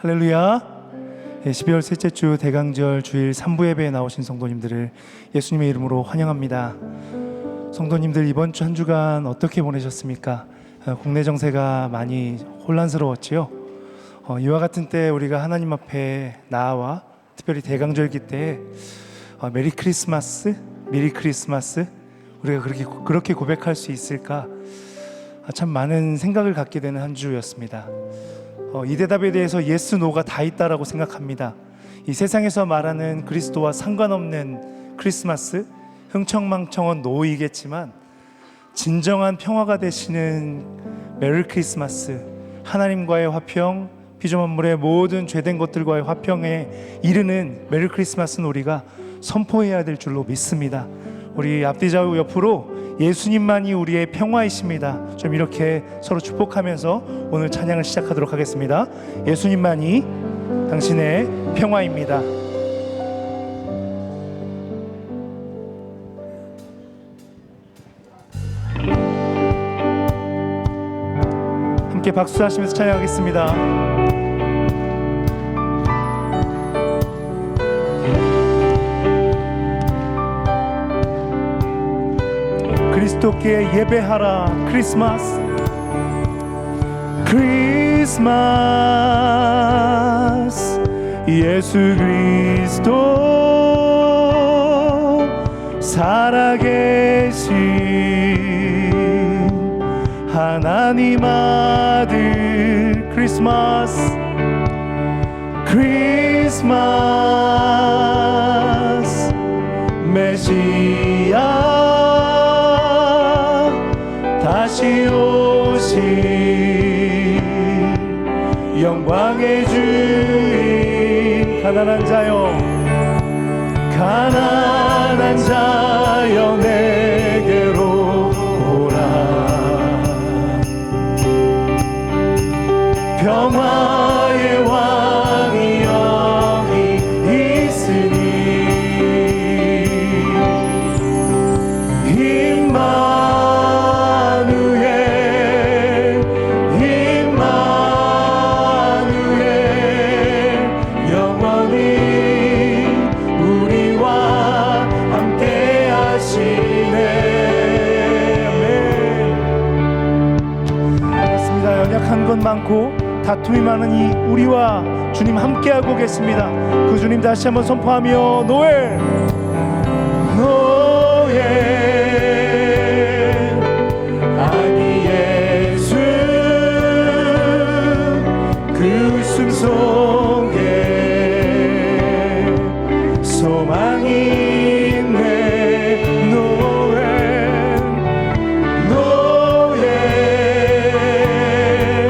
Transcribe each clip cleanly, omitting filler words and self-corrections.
할렐루야. 12월 셋째 주 대강절 주일 3부 예배에 나오신 성도님들을 예수님의 이름으로 환영합니다. 성도님들, 이번 주 한 주간 어떻게 보내셨습니까? 국내 정세가 많이 혼란스러웠지요. 이와 같은 때 우리가 하나님 앞에 나아와 특별히 대강절기 때 메리 크리스마스, 우리가 그렇게 고백할 수 있을까? 참 많은 생각을 갖게 되는 한 주였습니다. 이 대답에 대해서 예스, 노가 다 있다라고 생각합니다. 이 세상에서 말하는 그리스도와 상관없는 크리스마스, 흥청망청한 노이겠지만 진정한 평화가 되시는 메리 크리스마스, 하나님과의 화평, 피조 만물의 모든 죄된 것들과의 화평에 이르는 메리 크리스마스는 우리가 선포해야 될 줄로 믿습니다. 우리 앞뒤 좌우 옆으로 예수님만이 우리의 평화이십니다. 좀 이렇게 서로 축복하면서 오늘 찬양을 시작하도록 하겠습니다. 예수님만이 당신의 평화입니다. 함께 박수하시면서 찬양하겠습니다. 그리스도께 예배하라. 크리스마스, 크리스마스, 예수 그리스도 살아계신 하나님 아들. 크리스마스, 크리스마스, 메시아 다시 오신 영광의 주인. 가난한 자여, 가난한 자여 내게로 오라. 평화의 왕이 여기 있으니 많고 다툼이 많은 이 우리와 주님 함께하고 계십니다. 그 주님 다시 한번 선포하며 노엘, 노엘, 아기 예수 그 웃음 속에 소망이 노엘, 노엘, 노엘.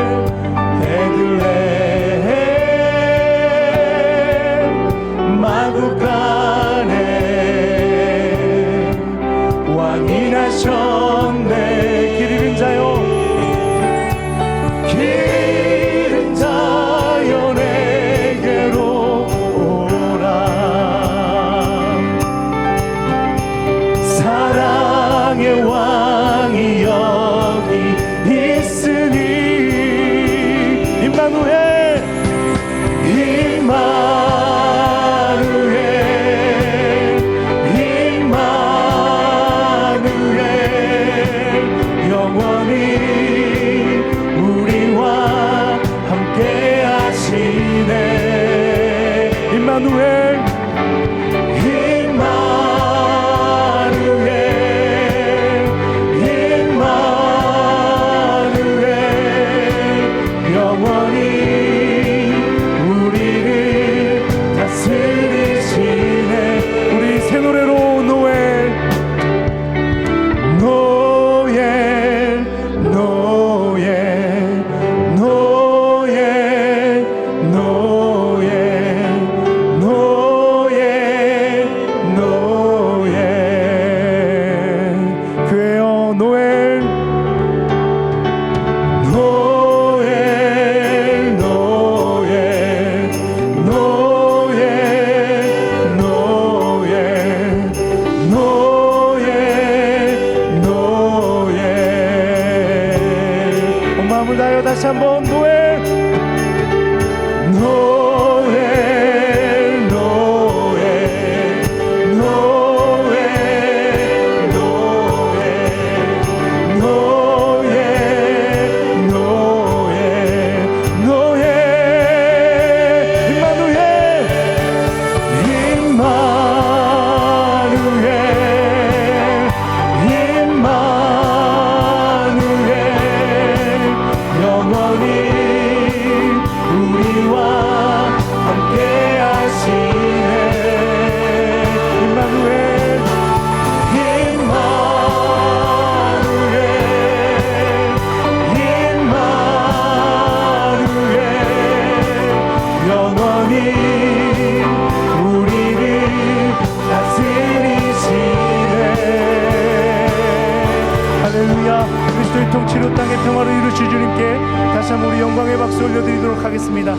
그리스도의 통치로 땅의 평화를 이루실 주님께 다시 한번 우리 영광의 박수 올려드리도록 하겠습니다.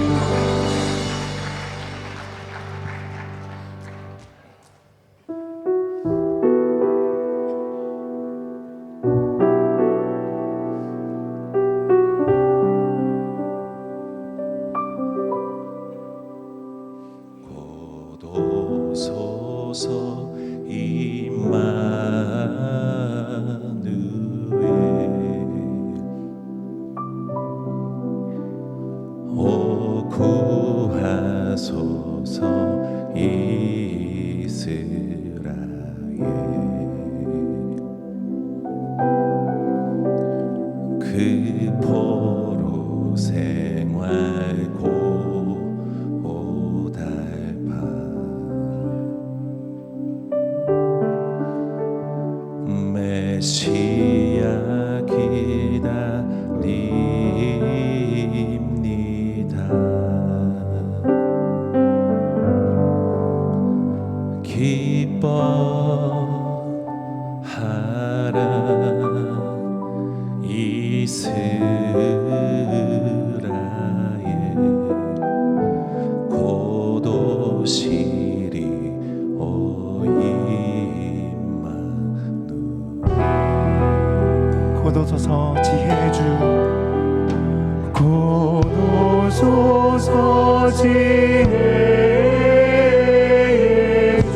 고도소서 오 구하소서 이스라엘 그 포로 생활 고달파 메시아 기다립니다. 기뻐하라 이스라엘 곧 오시리 오 임마누엘. 곧 오소서 지혜의 주, 곧 오소서 지혜의 주,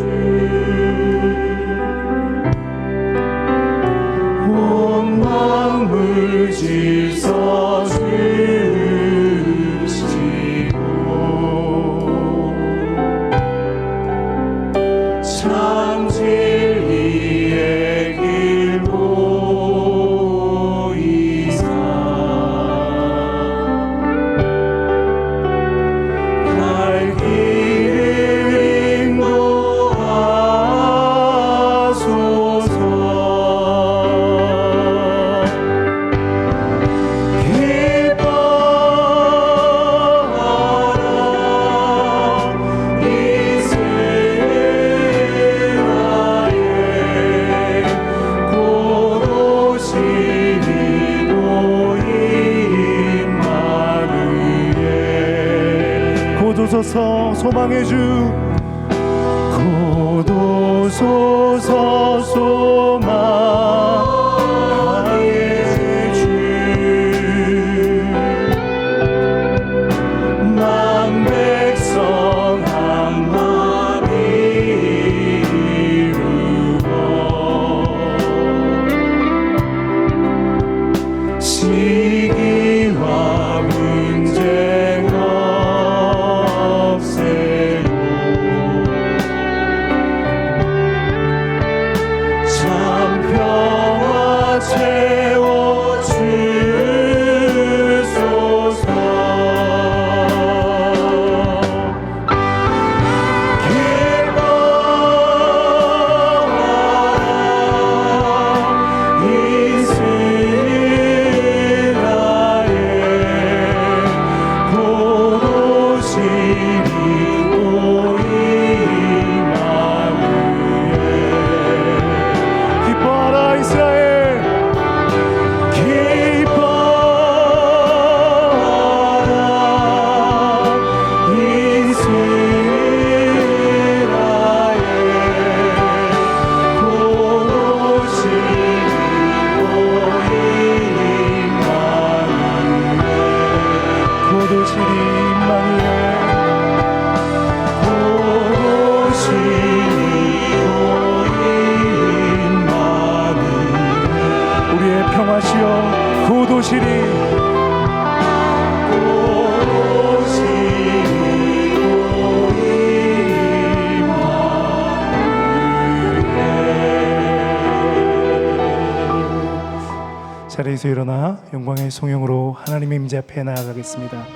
온 만물 질서 주시고 참 진리의 길 보이사 갈 길을 인도하소서. 고도소서 소망의 주, 고도소서 소망의 주, 만 백성 한 마음이 이루고 시기와 분쟁 없애고 참 평화 채워주소서. 기뻐하라 이스라엘 곧 오시리 오 임마누엘. 기뻐하라 이스라엘, 기뻐하라 이스라엘 곧 오시리 오 임마누엘. 곧 오시리 임마누엘. 자리에서 일어나 영광의 송영으로 하나님의 임재 앞에 나아가겠습니다.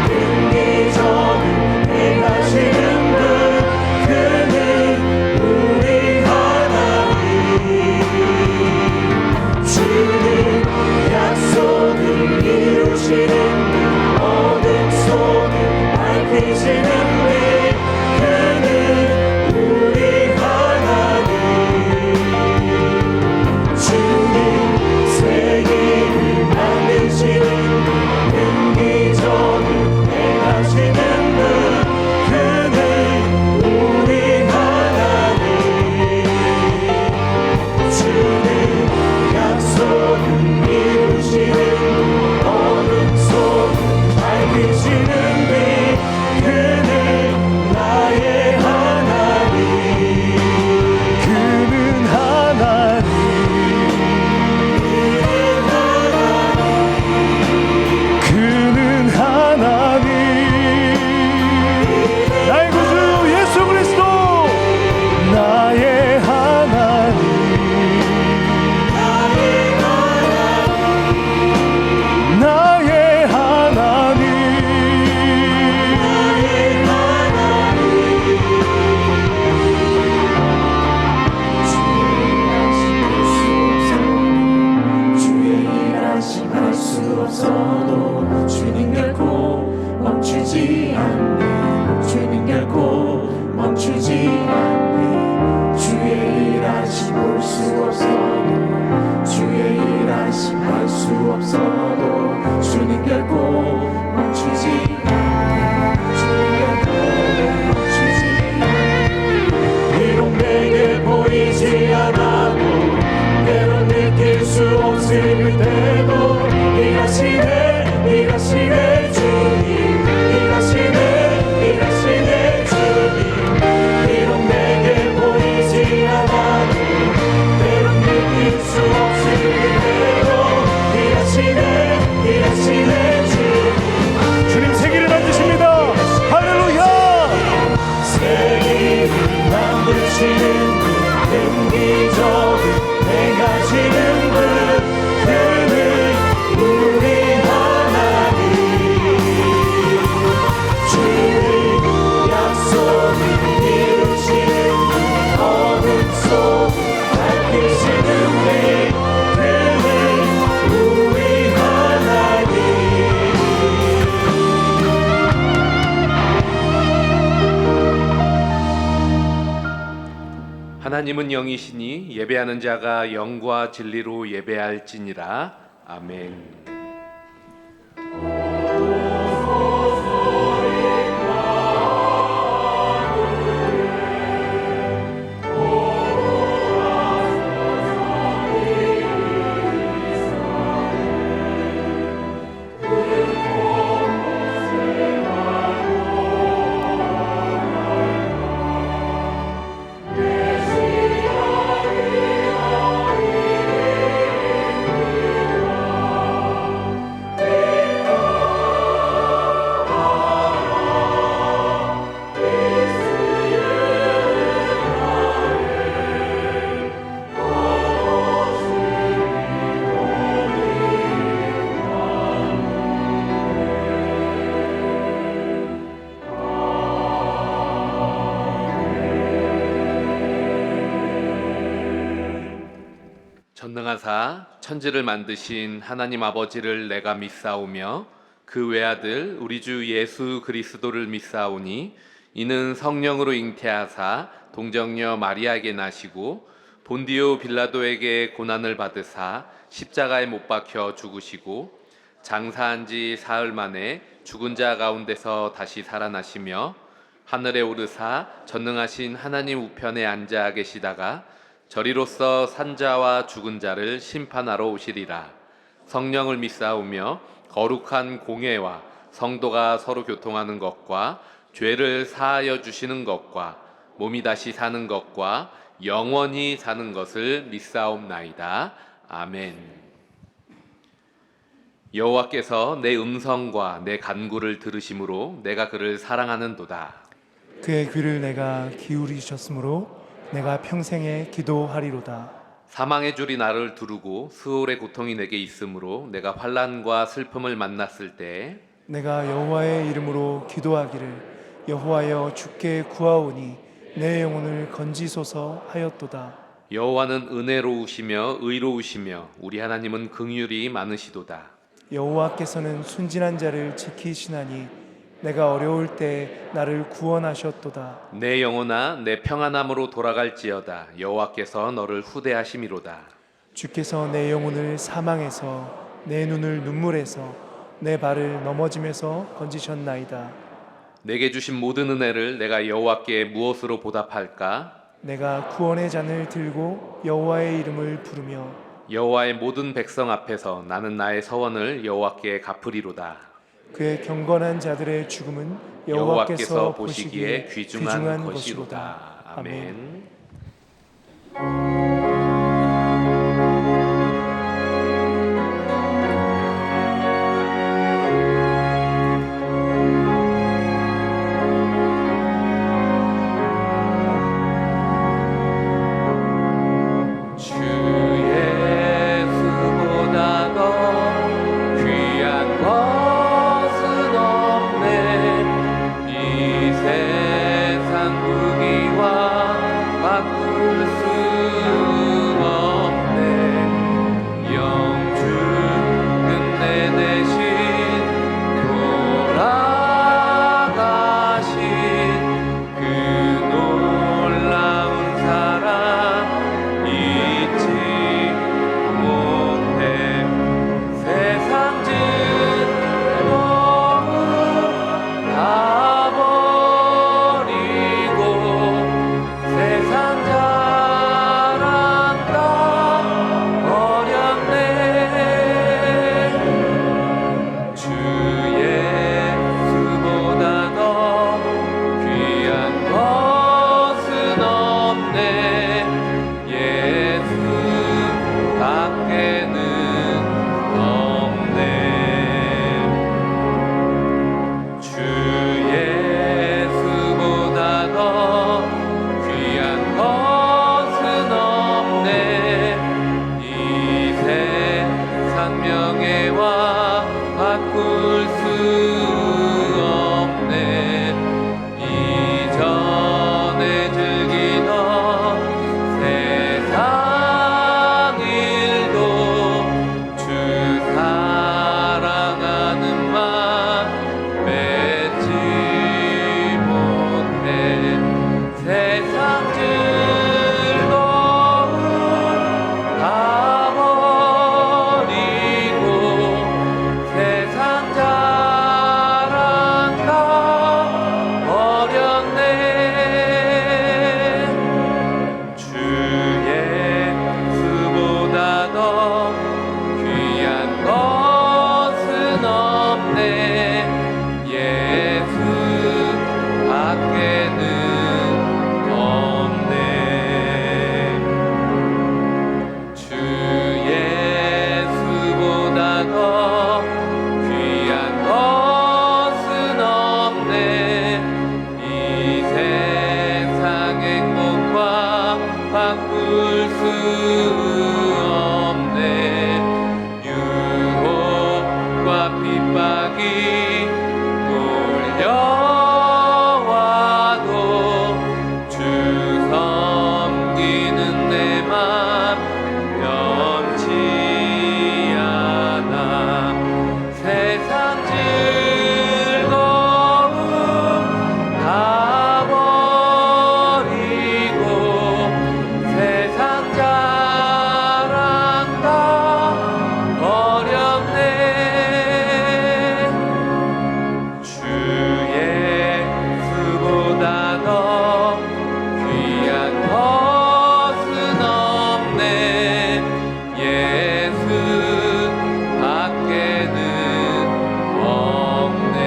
근기적을 행하시는 분, 그는 하나님은 영이시니 예배하는 자가 영과 진리로 예배할지니라. 아멘. 전능하사 천지를 만드신 하나님 아버지를 내가 믿사오며 그 외아들 우리 주 예수 그리스도를 믿사오니 이는 성령으로 잉태하사 동정녀 마리아에게 나시고 본디오 빌라도에게 고난을 받으사 십자가에 못 박혀 죽으시고 장사한 지 사흘 만에 죽은 자 가운데서 다시 살아나시며 하늘에 오르사 전능하신 하나님 우편에 앉아 계시다가 저리로서 산자와 죽은 자를 심판하러 오시리라. 성령을 믿사오며 거룩한 공회와 성도가 서로 교통하는 것과 죄를 사하여 주시는 것과 몸이 다시 사는 것과 영원히 사는 것을 믿사옵나이다. 아멘. 여호와께서 내 음성과 내 간구를 들으심으로 내가 그를 사랑하는도다. 그의 귀를 내가 기울이셨으므로 내가 평생에 기도하리로다. 사망의 줄이 나를 두르고 수월의 고통이 내게 있으므로 내가 환난과 슬픔을 만났을 때 내가 여호와의 이름으로 기도하기를 여호와여 주께 구하오니 내 영혼을 건지소서 하였도다. 여호와는 은혜로우시며 의로우시며 우리 하나님은 긍휼이 많으시도다. 여호와께서는 순진한 자를 지키시나니 내가 어려울 때 나를 구원하셨도다. 내 영혼아 내 평안함으로 돌아갈지어다. 여호와께서 너를 후대하심이로다. 주께서 내 영혼을 사망에서 내 눈을 눈물에서 내 발을 넘어짐에서 건지셨나이다. 내게 주신 모든 은혜를 내가 여호와께 무엇으로 보답할까? 내가 구원의 잔을 들고 여호와의 이름을 부르며 여호와의 모든 백성 앞에서 나는 나의 서원을 여호와께 갚으리로다. 그의 경건한 자들의 죽음은 여호와께서 보시기에 귀중한 것이로다. 아멘. 세상 자 수 없네. 유혹과 핍박이 몰려와도 주 섬기는 내 맘 변치 않아. 세상 즐거움 다 버리고 세상 자랑 다 버렸네. 주 예수보다 더 귀한 것은 없네. 예수 밖에는 없네.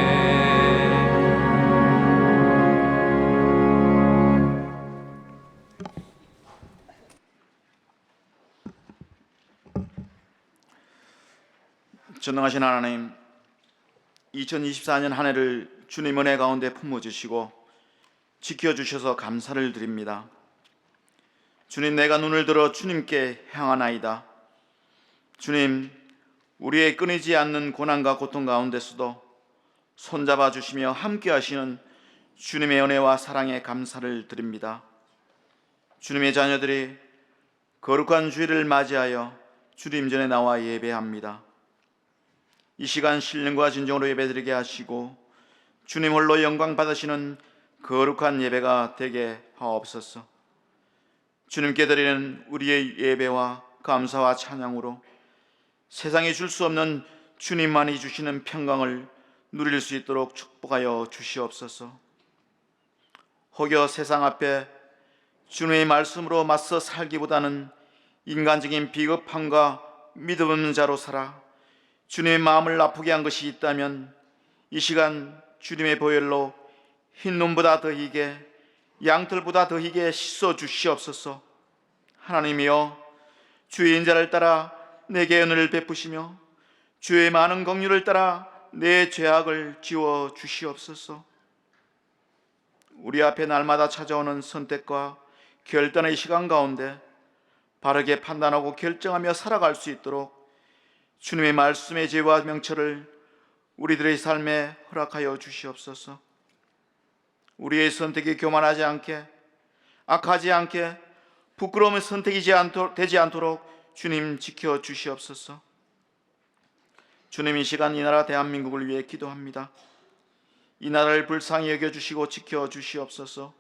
전능하신 하나님, 2024년 한 해를 주님 은혜 가운데 품어주시고 지켜주셔서 감사를 드립니다. 주님, 내가 눈을 들어 주님께 향하나이다. 주님, 우리의 끊이지 않는 고난과 고통 가운데서도 손잡아 주시며 함께 하시는 주님의 은혜와 사랑에 감사를 드립니다. 주님의 자녀들이 거룩한 주일을 맞이하여 주님 전에 나와 예배합니다. 이 시간 신령과 진정으로 예배드리게 하시고 주님 홀로 영광 받으시는 거룩한 예배가 되게 하옵소서. 주님께 드리는 우리의 예배와 감사와 찬양으로 세상이 줄 수 없는 주님만이 주시는 평강을 누릴 수 있도록 축복하여 주시옵소서. 혹여 세상 앞에 주님의 말씀으로 맞서 살기보다는 인간적인 비겁함과 믿음 없는 자로 살아 주님의 마음을 아프게 한 것이 있다면 이 시간 주님의 보혈로 흰 눈보다 더 희게 양털보다 더 희게 씻어 주시옵소서. 하나님이여, 주의 인자를 따라 내게 은혜를 베푸시며 주의 많은 긍휼을 따라 내 죄악을 지워 주시옵소서. 우리 앞에 날마다 찾아오는 선택과 결단의 시간 가운데 바르게 판단하고 결정하며 살아갈 수 있도록 주님의 말씀의 지혜와 명철을 우리들의 삶에 허락하여 주시옵소서. 우리의 선택이 교만하지 않게, 악하지 않게, 부끄러움의 선택이 되지 않도록 주님 지켜 주시옵소서. 주님, 이 시간 이 나라 대한민국을 위해 기도합니다. 이 나라를 불쌍히 여겨주시고 지켜 주시옵소서.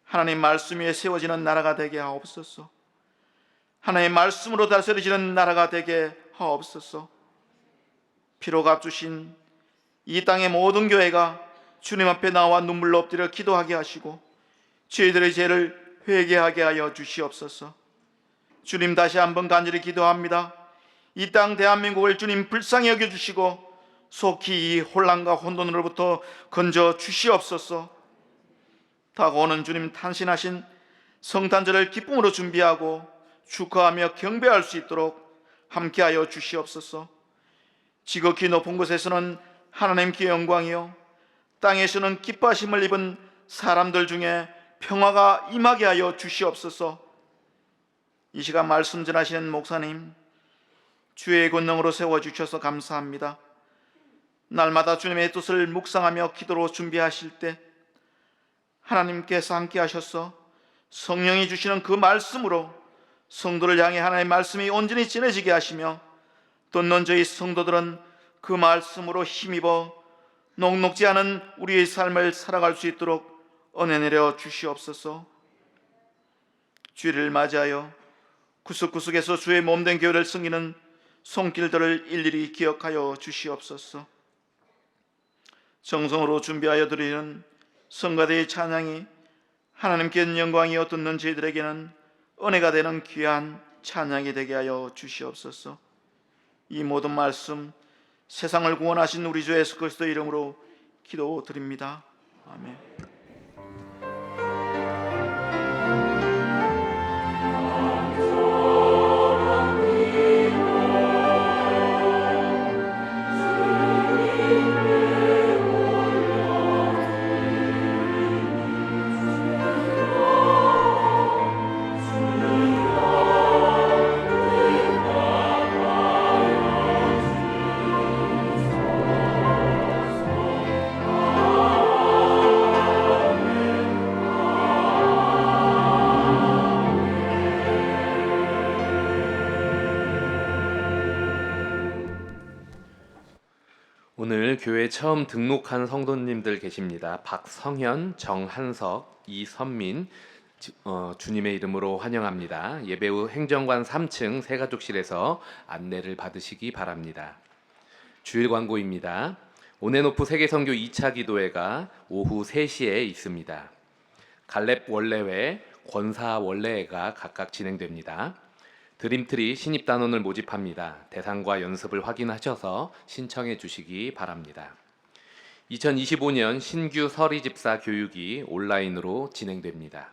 하나님 말씀 위에 세워지는 나라가 되게 하옵소서. 하나님의 말씀으로 다스려지는 나라가 되게 하옵소서. 피로 값주신 이 땅의 모든 교회가 주님 앞에 나와 눈물로 엎드려 기도하게 하시고 저희들의 죄를 회개하게 하여 주시옵소서. 주님, 다시 한번 간절히 기도합니다. 이 땅 대한민국을 주님 불쌍히 여겨주시고 속히 이 혼란과 혼돈으로부터 건져 주시옵소서. 다가오는 주님 탄신하신 성탄절을 기쁨으로 준비하고 축하하며 경배할 수 있도록 함께하여 주시옵소서. 지극히 높은 곳에서는 하나님께 영광이요 땅에서는 기뻐하심을 입은 사람들 중에 평화가 임하게 하여 주시옵소서. 이 시간 말씀 전하시는 목사님, 주의 권능으로 세워주셔서 감사합니다. 날마다 주님의 뜻을 묵상하며 기도로 준비하실 때 하나님께서 함께 하셔서 성령이 주시는 그 말씀으로 성도를 향해 하나님의 말씀이 온전히 전해지게 하시며 듣는 저희 성도들은 그 말씀으로 힘입어 녹록지 않은 우리의 삶을 살아갈 수 있도록 은혜 내려 주시옵소서. 주일을 맞이하여 구석구석에서 주의 몸된 교회를 섬기는 손길들을 일일이 기억하여 주시옵소서. 정성으로 준비하여 드리는 성가대의 찬양이 하나님께 영광이여 듣는 저희들에게는 은혜가 되는 귀한 찬양이 되게 하여 주시옵소서. 이 모든 말씀 세상을 구원하신 우리 주 예수 그리스도 이름으로 기도드립니다. 아멘. 오늘 교회 처음 등록한 성도님들 계십니다. 박성현, 정한석, 이선민, 주님의 이름으로 환영합니다. 예배 후 행정관 3층 새가족실에서 안내를 받으시기 바랍니다. 주일 광고입니다. 온앤오프 세계선교 2차 기도회가 오후 3시에 있습니다. 갈렙 원래회, 권사 원래회가 각각 진행됩니다. 드림트리 신입단원을 모집합니다. 대상과 연습을 확인하셔서 신청해 주시기 바랍니다. 2025년 신규 서리집사 교육이 온라인으로 진행됩니다.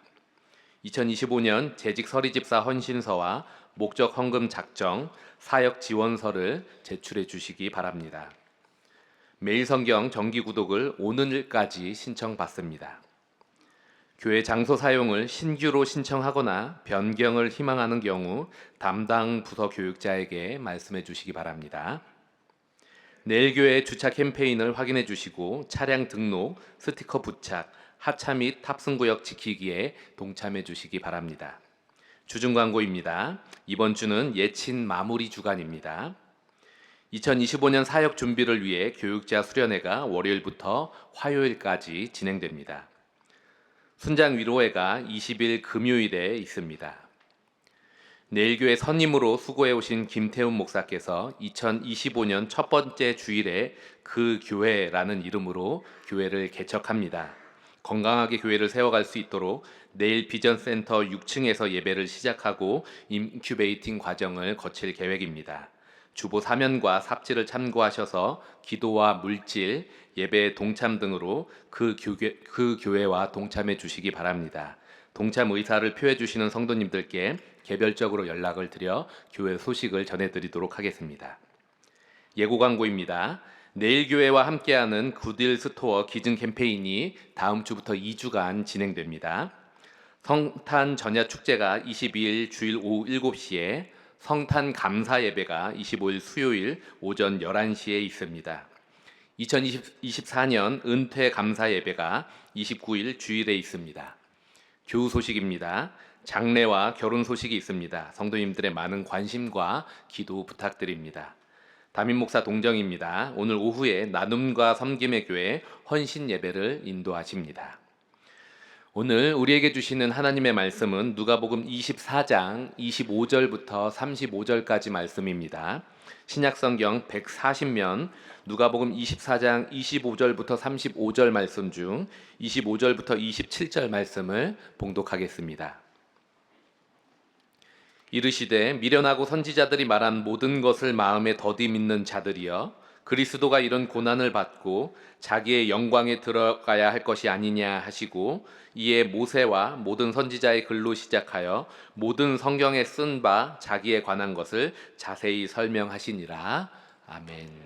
2025년 재직 서리집사 헌신서와 목적 헌금 작정, 사역 지원서를 제출해 주시기 바랍니다. 매일 성경 정기 구독을 오늘까지 신청받습니다. 교회 장소 사용을 신규로 신청하거나 변경을 희망하는 경우 담당 부서 교육자에게 말씀해 주시기 바랍니다. 내일 교회 주차 캠페인을 확인해 주시고 차량 등록, 스티커 부착, 하차 및 탑승구역 지키기에 동참해 주시기 바랍니다. 주중 광고입니다. 이번 주는 예친 마무리 주간입니다. 2025년 사역 준비를 위해 교육자 수련회가 월요일부터 화요일까지 진행됩니다. 순장 위로회가 20일 금요일에 있습니다. 내일 교회 선임으로 수고해 오신 김태훈 목사께서 2025년 첫 번째 주일에 그 교회라는 이름으로 교회를 개척합니다. 건강하게 교회를 세워갈 수 있도록 내일 비전센터 6층에서 예배를 시작하고 인큐베이팅 과정을 거칠 계획입니다. 주보 사면과 삽질을 참고하셔서 기도와 물질, 예배 동참 등으로 그 교회와 동참해 주시기 바랍니다. 동참 의사를 표해 주시는 성도님들께 개별적으로 연락을 드려 교회 소식을 전해드리도록 하겠습니다. 예고 광고입니다. 내일 교회와 함께하는 굿윌 스토어 기증 캠페인이 다음 주부터 2주간 진행됩니다. 성탄 전야 축제가 22일 주일 오후 7시에, 성탄 감사 예배가 25일 수요일 오전 11시에 있습니다. 2024년 은퇴 감사 예배가 29일 주일에 있습니다. 교우 소식입니다. 장례와 결혼 소식이 있습니다. 성도님들의 많은 관심과 기도 부탁드립니다. 담임 목사 동정입니다. 오늘 오후에 나눔과 섬김의 교회 헌신 예배를 인도하십니다. 오늘 우리에게 주시는 하나님의 말씀은 누가복음 24장 25절부터 35절까지 말씀입니다. 신약성경 140면 누가복음 24장 25절부터 35절 말씀 중 25절부터 27절 말씀을 봉독하겠습니다. 이르시되 미련하고 선지자들이 말한 모든 것을 마음에 더디 믿는 자들이여, 그리스도가 이런 고난을 받고 자기의 영광에 들어가야 할 것이 아니냐 하시고, 이에 모세와 모든 선지자의 글로 시작하여 모든 성경에 쓴 바 자기에 관한 것을 자세히 설명하시니라. 아멘.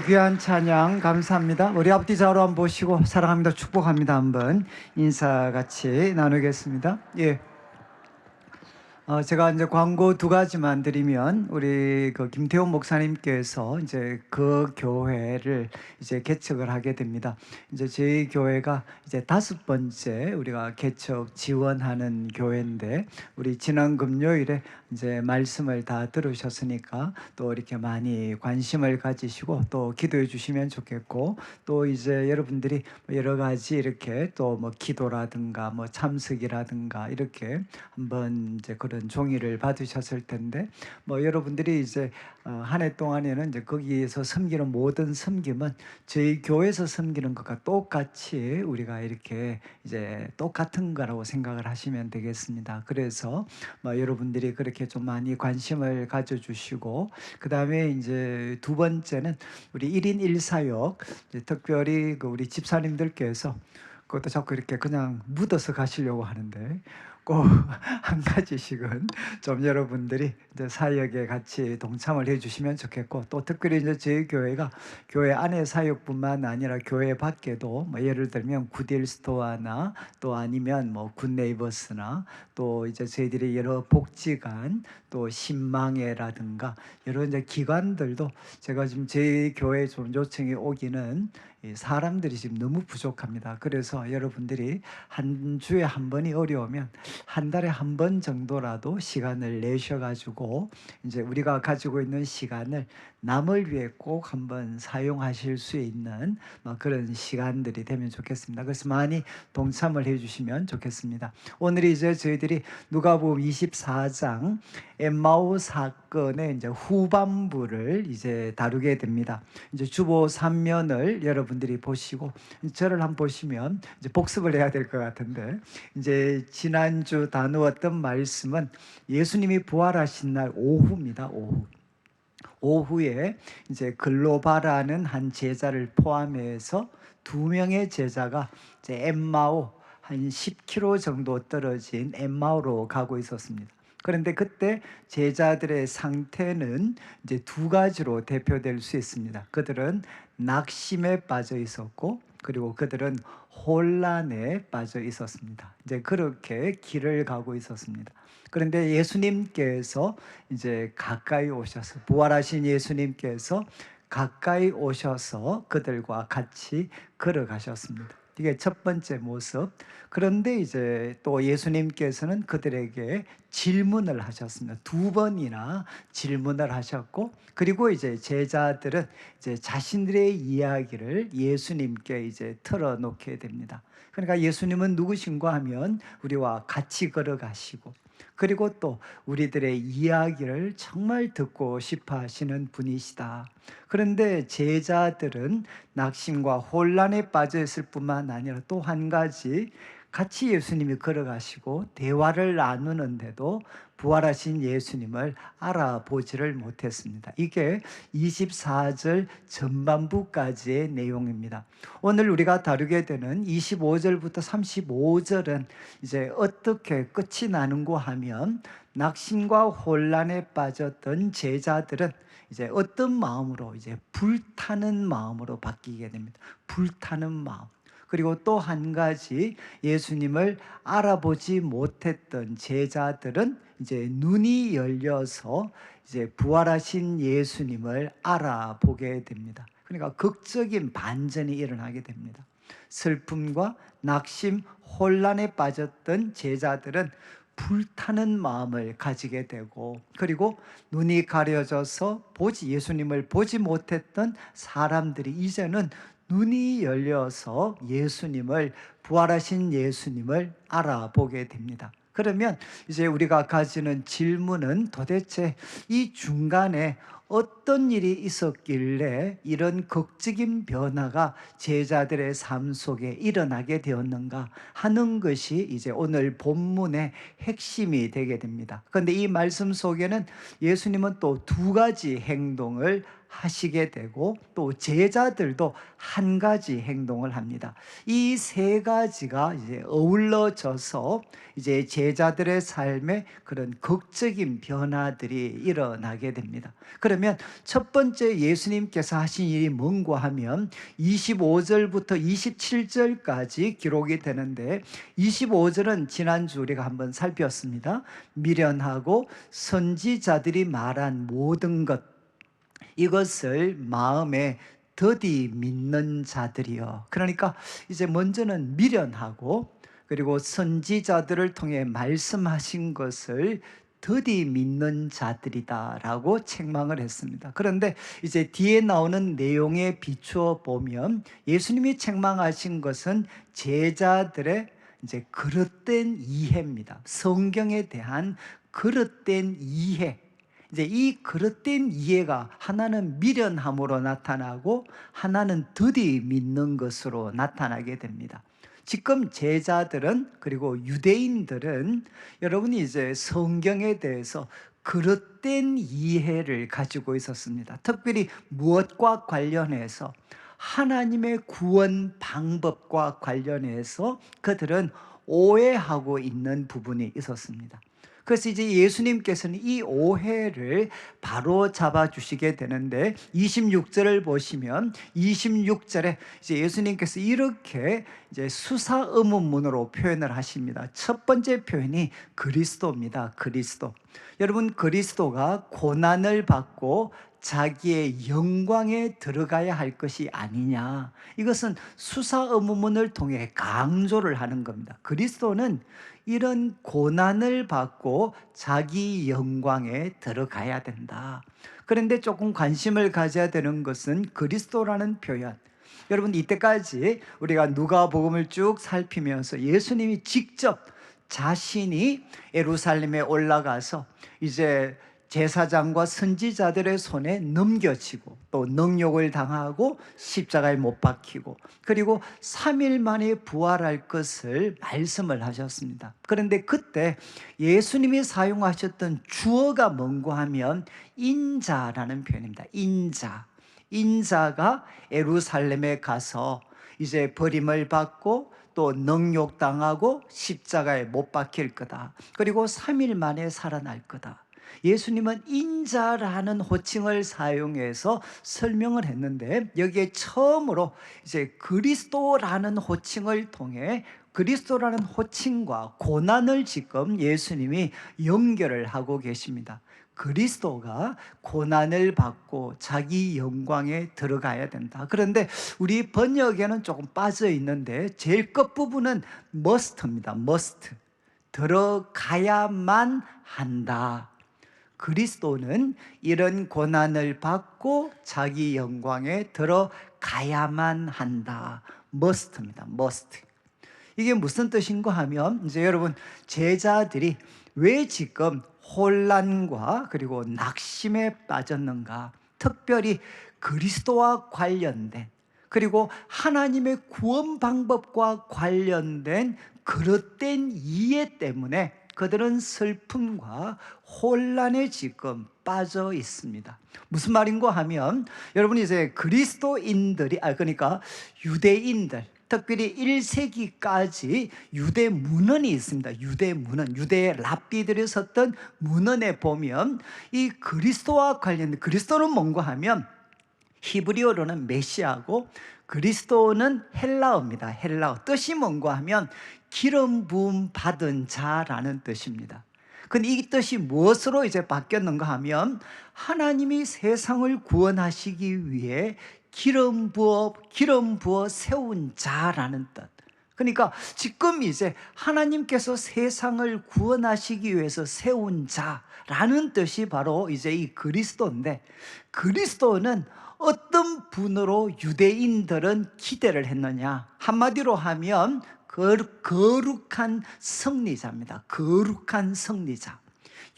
귀한 찬양 감사합니다. 우리 앞뒤 좌우로 한번 보시고 사랑합니다, 축복합니다 한번 인사 같이 나누겠습니다. 예. 제가 이제 광고 두 가지만 드리면 우리 그 김태훈 목사님께서 이제 그 교회를 이제 개척을 하게 됩니다. 이제 저희 교회가 이제 5번째 우리가 개척 지원하는 교회인데 우리 지난 금요일에 이제 말씀을 다 들으셨으니까 또 이렇게 많이 관심을 가지시고 또 기도해 주시면 좋겠고 또 이제 여러분들이 여러 가지 이렇게 또 뭐 기도라든가 뭐 참석이라든가 이렇게 한번 이제 그런 종이를 받으셨을 텐데 뭐 여러분들이 이제 한 해 동안에는 이제 거기에서 섬기는 모든 섬김은 저희 교회에서 섬기는 것과 똑같이 우리가 이렇게 이제 똑같은 거라고 생각을 하시면 되겠습니다. 그래서 뭐 여러분들이 그렇게 좀 많이 관심을 가져주시고 그 다음에 이제 두 번째는 우리 1인 1사역 특별히 그 우리 집사님들께서 그것도 자꾸 이렇게 그냥 묻어서 가시려고 하는데 꼭 한 가지씩은 좀 여러분들이 이제 사역에 같이 동참을 해주시면 좋겠고 또 특별히 이제 저희 교회가 교회 안에 사역뿐만 아니라 교회 밖에도 뭐 예를 들면 굿일 스토어나 또 아니면 뭐 굿네이버스나 또 이제 저희들이 여러 복지관 또 신망회라든가 여러 이제 기관들도 제가 지금 저희 교회 좀 요청이 오기는 사람들이 지금 너무 부족합니다. 그래서 여러분들이 한 주에 한 번이 어려우면 한 달에 한 번 정도라도 시간을 내셔가지고 이제 우리가 가지고 있는 시간을 남을 위해 꼭 한번 사용하실 수 있는 그런 시간들이 되면 좋겠습니다. 그래서 많이 동참을 해주시면 좋겠습니다. 오늘 이제 저희들이 누가복음 24장 엠마오 사건의 이제 후반부를 이제 다루게 됩니다. 이제 주보 3면을 여러분들이 보시고 저를 한번 보시면 이제 복습을 해야 될 것 같은데 이제 지난주 나누었던 말씀은 예수님이 부활하신 날 오후입니다. 오후에 이제 글로바라는 한 제자를 포함해서 2명의 제자가 이제 엠마오 한 10km 정도 떨어진 엠마오로 가고 있었습니다. 그런데 그때 제자들의 상태는 이제 두 가지로 대표될 수 있습니다. 그들은 낙심에 빠져 있었고 그리고 그들은 혼란에 빠져 있었습니다. 이제 그렇게 길을 가고 있었습니다. 그런데 예수님께서 이제 가까이 오셔서 부활하신 예수님께서 가까이 오셔서 그들과 같이 걸어가셨습니다. 이게 첫 번째 모습. 그런데 이제 또 예수님께서는 그들에게 질문을 하셨습니다. 2번이나 질문을 하셨고, 그리고 이제 제자들은 이제 자신들의 이야기를 예수님께 이제 털어놓게 됩니다. 그러니까 예수님은 누구신가 하면 우리와 같이 걸어가시고, 그리고 또 우리들의 이야기를 정말 듣고 싶어 하시는 분이시다. 그런데 제자들은 낙심과 혼란에 빠져 있을 뿐만 아니라 또 한 가지, 같이 예수님이 걸어가시고 대화를 나누는데도 부활하신 예수님을 알아보지를 못했습니다. 이게 24절 전반부까지의 내용입니다. 오늘 우리가 다루게 되는 25절부터 35절은 이제 어떻게 끝이 나는고 하면 낙심과 혼란에 빠졌던 제자들은 이제 어떤 마음으로 이제 불타는 마음으로 바뀌게 됩니다. 불타는 마음. 그리고 또 한 가지, 예수님을 알아보지 못했던 제자들은 이제 눈이 열려서 이제 부활하신 예수님을 알아보게 됩니다. 그러니까 극적인 반전이 일어나게 됩니다. 슬픔과 낙심, 혼란에 빠졌던 제자들은 불타는 마음을 가지게 되고, 그리고 눈이 가려져서 예수님을 보지 못했던 사람들이 이제는 눈이 열려서 부활하신 예수님을 알아보게 됩니다. 그러면 이제 우리가 가지는 질문은 도대체 이 중간에 어떤 일이 있었길래 이런 극적인 변화가 제자들의 삶 속에 일어나게 되었는가 하는 것이 이제 오늘 본문의 핵심이 되게 됩니다. 그런데 이 말씀 속에는 예수님은 또 2가지 행동을 하시게 되고 또 제자들도 한 가지 행동을 합니다. 이 세 가지가 이제 어우러져서 이제 제자들의 삶에 그런 극적인 변화들이 일어나게 됩니다. 그러면 첫 번째 예수님께서 하신 일이 뭔가 하면 25절부터 27절까지 기록이 되는데 25절은 지난주 우리가 한번 살폈습니다. 미련하고 선지자들이 말한 모든 것 이것을 마음에 더디 믿는 자들이요. 그러니까 이제 먼저는 미련하고 그리고 선지자들을 통해 말씀하신 것을 더디 믿는 자들이다라고 책망을 했습니다. 그런데 이제 뒤에 나오는 내용에 비추어 보면 예수님이 책망하신 것은 제자들의 이제 그릇된 이해입니다. 성경에 대한 그릇된 이해. 이제 이 그릇된 이해가 하나는 미련함으로 나타나고 하나는 더디 믿는 것으로 나타나게 됩니다. 지금 제자들은 그리고 유대인들은 여러분이 이제 성경에 대해서 그릇된 이해를 가지고 있었습니다. 특별히 무엇과 관련해서 하나님의 구원 방법과 관련해서 그들은 오해하고 있는 부분이 있었습니다. 그래서 이제 예수님께서는 이 오해를 바로 잡아 주시게 되는데 26절을 보시면 26절에 이제 예수님께서 이렇게 이제 수사 의문문으로 표현을 하십니다. 첫 번째 표현이 그리스도입니다. 그리스도. 여러분 그리스도가 고난을 받고 자기의 영광에 들어가야 할 것이 아니냐. 이것은 수사 의문문을 통해 강조를 하는 겁니다. 그리스도는 이런 고난을 받고 자기 영광에 들어가야 된다. 그런데 조금 관심을 가져야 되는 것은 그리스도라는 표현. 여러분 이때까지 우리가 누가복음을 쭉 살피면서 예수님이 직접 자신이 예루살렘에 올라가서 이제 제사장과 선지자들의 손에 넘겨지고 또 능욕을 당하고 십자가에 못 박히고 그리고 3일 만에 부활할 것을 말씀을 하셨습니다. 그런데 그때 예수님이 사용하셨던 주어가 뭔가 하면 인자라는 표현입니다. 인자가 예루살렘에 가서 이제 버림을 받고 또 능욕당하고 십자가에 못 박힐 거다. 그리고 3일 만에 살아날 거다. 예수님은 인자라는 호칭을 사용해서 설명을 했는데 여기에 처음으로 이제 그리스도라는 호칭을 통해 그리스도라는 호칭과 고난을 지금 예수님이 연결을 하고 계십니다. 그리스도가 고난을 받고 자기 영광에 들어가야 된다. 그런데 우리 번역에는 조금 빠져 있는데 제일 끝부분은 must입니다. must. 들어가야만 한다. 그리스도는 이런 고난을 받고 자기 영광에 들어가야만 한다. must입니다. must. 이게 무슨 뜻인가 하면 이제 여러분 제자들이 왜 지금 혼란과 그리고 낙심에 빠졌는가? 특별히 그리스도와 관련된 그리고 하나님의 구원 방법과 관련된 그릇된 이해 때문에 그들은 슬픔과 혼란에 지금 빠져 있습니다. 무슨 말인가 하면 여러분이 이제 그리스도인들이 그러니까 유대인들 특별히 1세기까지 유대 문헌이 있습니다. 유대 문헌, 유대의 랍비들이 썼던 문헌에 보면 이 그리스도와 관련된 그리스도는 뭔가 하면 히브리어로는 메시아고 그리스도는 헬라어입니다. 헬라어 뜻이 뭔가 하면 기름 부음 받은 자라는 뜻입니다. 근데 이 뜻이 무엇으로 이제 바뀌었는가 하면 하나님이 세상을 구원하시기 위해 기름 부어 세운 자라는 뜻. 그러니까 지금 이제 하나님께서 세상을 구원하시기 위해서 세운 자라는 뜻이 바로 이제 이 그리스도인데 그리스도는 어떤 분으로 유대인들은 기대를 했느냐? 한마디로 하면 거룩한 승리자입니다. 거룩한 승리자.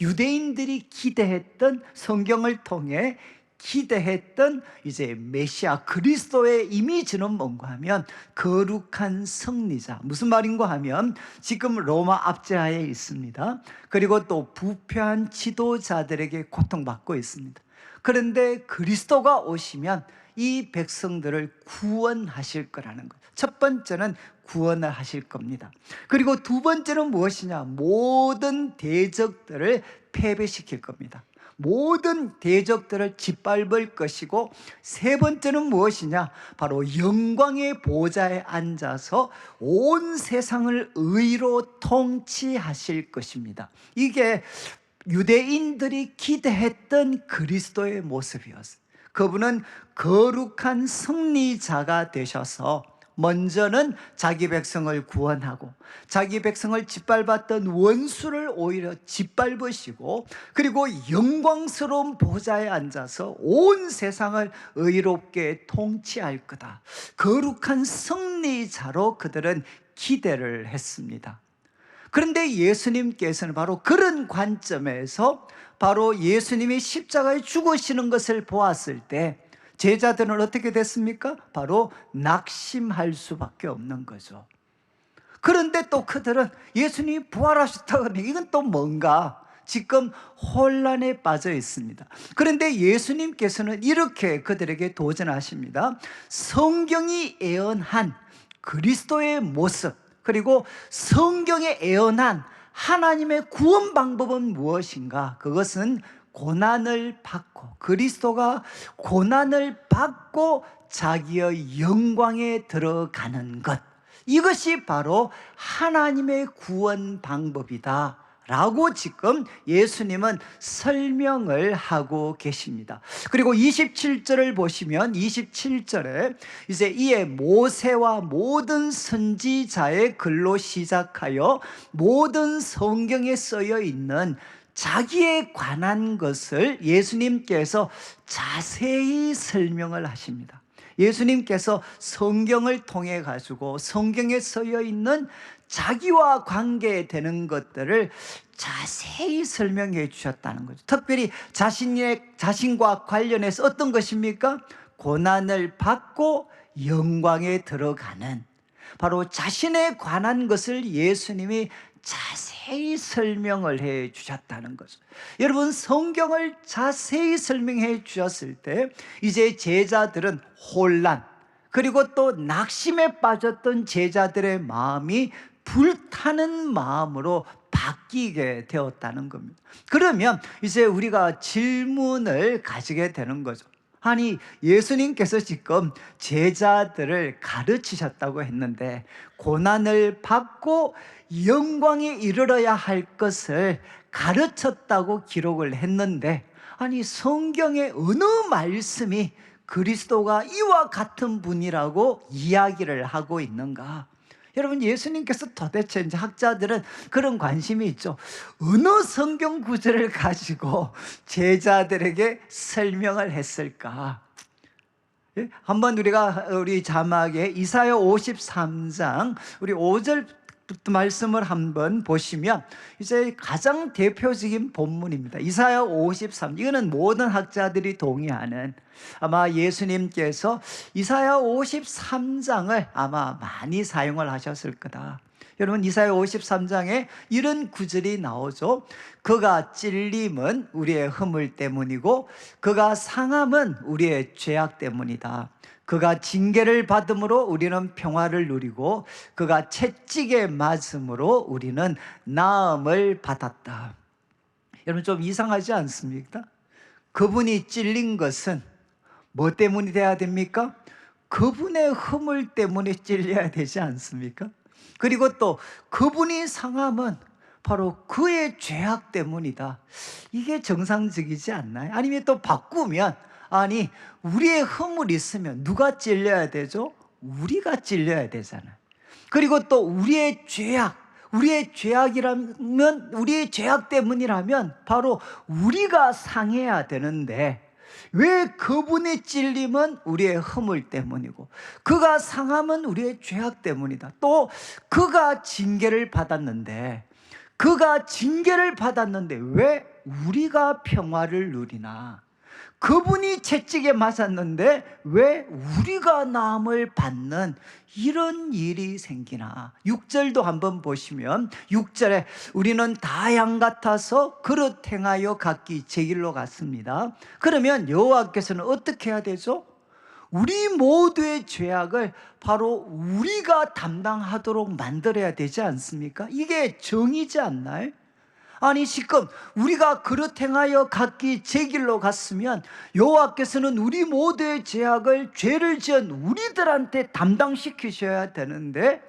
유대인들이 기대했던 성경을 통해 기대했던 이제 메시아 그리스도의 이미지는 뭔가 하면 거룩한 승리자. 무슨 말인가 하면 지금 로마 압제하에 있습니다. 그리고 또 부패한 지도자들에게 고통받고 있습니다. 그런데 그리스도가 오시면 이 백성들을 구원하실 거라는 것. 첫 번째는 구원을 하실 겁니다. 그리고 두 번째는 무엇이냐? 모든 대적들을 패배시킬 겁니다. 모든 대적들을 짓밟을 것이고, 세 번째는 무엇이냐? 바로 영광의 보좌에 앉아서 온 세상을 의로 통치하실 것입니다. 이게 유대인들이 기대했던 그리스도의 모습이었어요. 그분은 거룩한 승리자가 되셔서 먼저는 자기 백성을 구원하고, 자기 백성을 짓밟았던 원수를 오히려 짓밟으시고, 그리고 영광스러운 보좌에 앉아서 온 세상을 의롭게 통치할 거다. 거룩한 승리자로 그들은 기대를 했습니다. 그런데 예수님께서는 바로 그런 관점에서, 바로 예수님이 십자가에 죽으시는 것을 보았을 때 제자들은 어떻게 됐습니까? 바로 낙심할 수밖에 없는 거죠. 그런데 또 그들은 예수님이 부활하셨다고 하니 이건 또 뭔가 지금 혼란에 빠져 있습니다. 그런데 예수님께서는 이렇게 그들에게 도전하십니다. 성경이 예언한 그리스도의 모습, 그리고 성경에 예언한 하나님의 구원 방법은 무엇인가? 그것은 고난을 받고, 그리스도가 고난을 받고 자기의 영광에 들어가는 것, 이것이 바로 하나님의 구원 방법이다 라고 지금 예수님은 설명을 하고 계십니다. 그리고 27절을 보시면 27절에 이제 이에 모세와 모든 선지자의 글로 시작하여 모든 성경에 쓰여 있는 자기에 관한 것을 예수님께서 자세히 설명을 하십니다. 예수님께서 성경을 통해 가지고 성경에 쓰여 있는 자기와 관계되는 것들을 자세히 설명해 주셨다는 거죠. 특별히 자신과 관련해서 어떤 것입니까? 고난을 받고 영광에 들어가는, 바로 자신에 관한 것을 예수님이 자세히 설명을 해 주셨다는 거죠. 여러분, 성경을 자세히 설명해 주셨을 때 이제 제자들은 혼란, 그리고 또 낙심에 빠졌던 제자들의 마음이 불타는 마음으로 바뀌게 되었다는 겁니다. 그러면 이제 우리가 질문을 가지게 되는 거죠. 아니, 예수님께서 지금 제자들을 가르치셨다고 했는데 고난을 받고 영광에 이르러야 할 것을 가르쳤다고 기록을 했는데, 아니 성경의 어느 말씀이 그리스도가 이와 같은 분이라고 이야기를 하고 있는가? 여러분, 예수님께서 도대체, 이제 학자들은 그런 관심이 있죠. 어느 성경 구절을 가지고 제자들에게 설명을 했을까? 한번 우리 자막에 이사야 53장 우리 5절부터 말씀을 한번 보시면 이제 가장 대표적인 본문입니다. 이사야 53, 이거는 모든 학자들이 동의하는, 아마 예수님께서 이사야 53장을 아마 많이 사용을 하셨을 거다. 여러분, 이사야 53장에 이런 구절이 나오죠. 그가 찔림은 우리의 허물 때문이고 그가 상함은 우리의 죄악 때문이다. 그가 징계를 받음으로 우리는 평화를 누리고 그가 채찍에 맞음으로 우리는 나음을 받았다. 여러분, 좀 이상하지 않습니까? 그분이 찔린 것은 뭐 때문이 돼야 됩니까? 그분의 허물 때문에 찔려야 되지 않습니까? 그리고 또 그분이 상함은 바로 그의 죄악 때문이다. 이게 정상적이지 않나요? 아니면 또 바꾸면, 아니 우리의 허물이 있으면 누가 찔려야 되죠? 우리가 찔려야 되잖아요. 그리고 또 우리의 죄악이라면, 우리의 죄악 때문이라면 바로 우리가 상해야 되는데, 왜 그분의 찔림은 우리의 허물 때문이고 그가 상함은 우리의 죄악 때문이다. 또 그가 징계를 받았는데 왜 우리가 평화를 누리나? 그분이 채찍에 맞았는데 왜 우리가 남을 받는 이런 일이 생기나? 6절도 한번 보시면 6절에 우리는 다 양 같아서 그릇 행하여 각기 제 길로 갔습니다. 그러면 여호와께서는 어떻게 해야 되죠? 우리 모두의 죄악을 바로 우리가 담당하도록 만들어야 되지 않습니까? 이게 정의지 않나요? 아니 지금 우리가 그릇 행하여 각기 제 길로 갔으면 여호와께서는 우리 모두의 죄악을 죄를 지은 우리들한테 담당시키셔야 되는데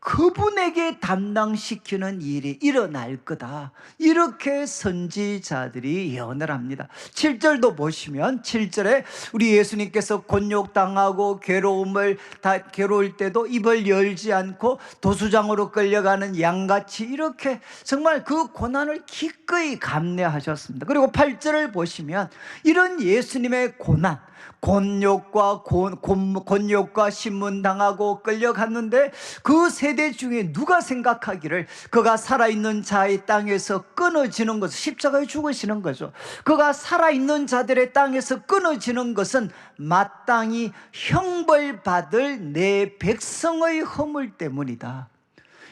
그분에게 담당시키는 일이 일어날 거다, 이렇게 선지자들이 예언을 합니다. 7절도 보시면 7절에 우리 예수님께서 곤욕당하고 괴로울 때도 입을 열지 않고 도수장으로 끌려가는 양같이 이렇게 정말 그 고난을 기꺼이 감내하셨습니다. 그리고 8절을 보시면 이런 예수님의 고난, 곤욕과 신문당하고 끌려갔는데 그 세대 중에 누가 생각하기를 그가 살아있는 자의 땅에서 끊어지는 것은, 십자가에 죽으시는 거죠, 그가 살아있는 자들의 땅에서 끊어지는 것은 마땅히 형벌받을 내 백성의 허물 때문이다.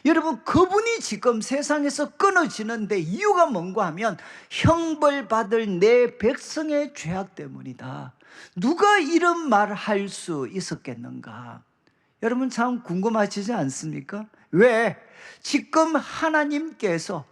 여러분, 그분이 지금 세상에서 끊어지는데 이유가 뭔가 하면 형벌받을 내 백성의 죄악 때문이다. 누가 이런 말을 할 수 있었겠는가? 여러분 참 궁금하시지 않습니까? 왜? 지금 하나님께서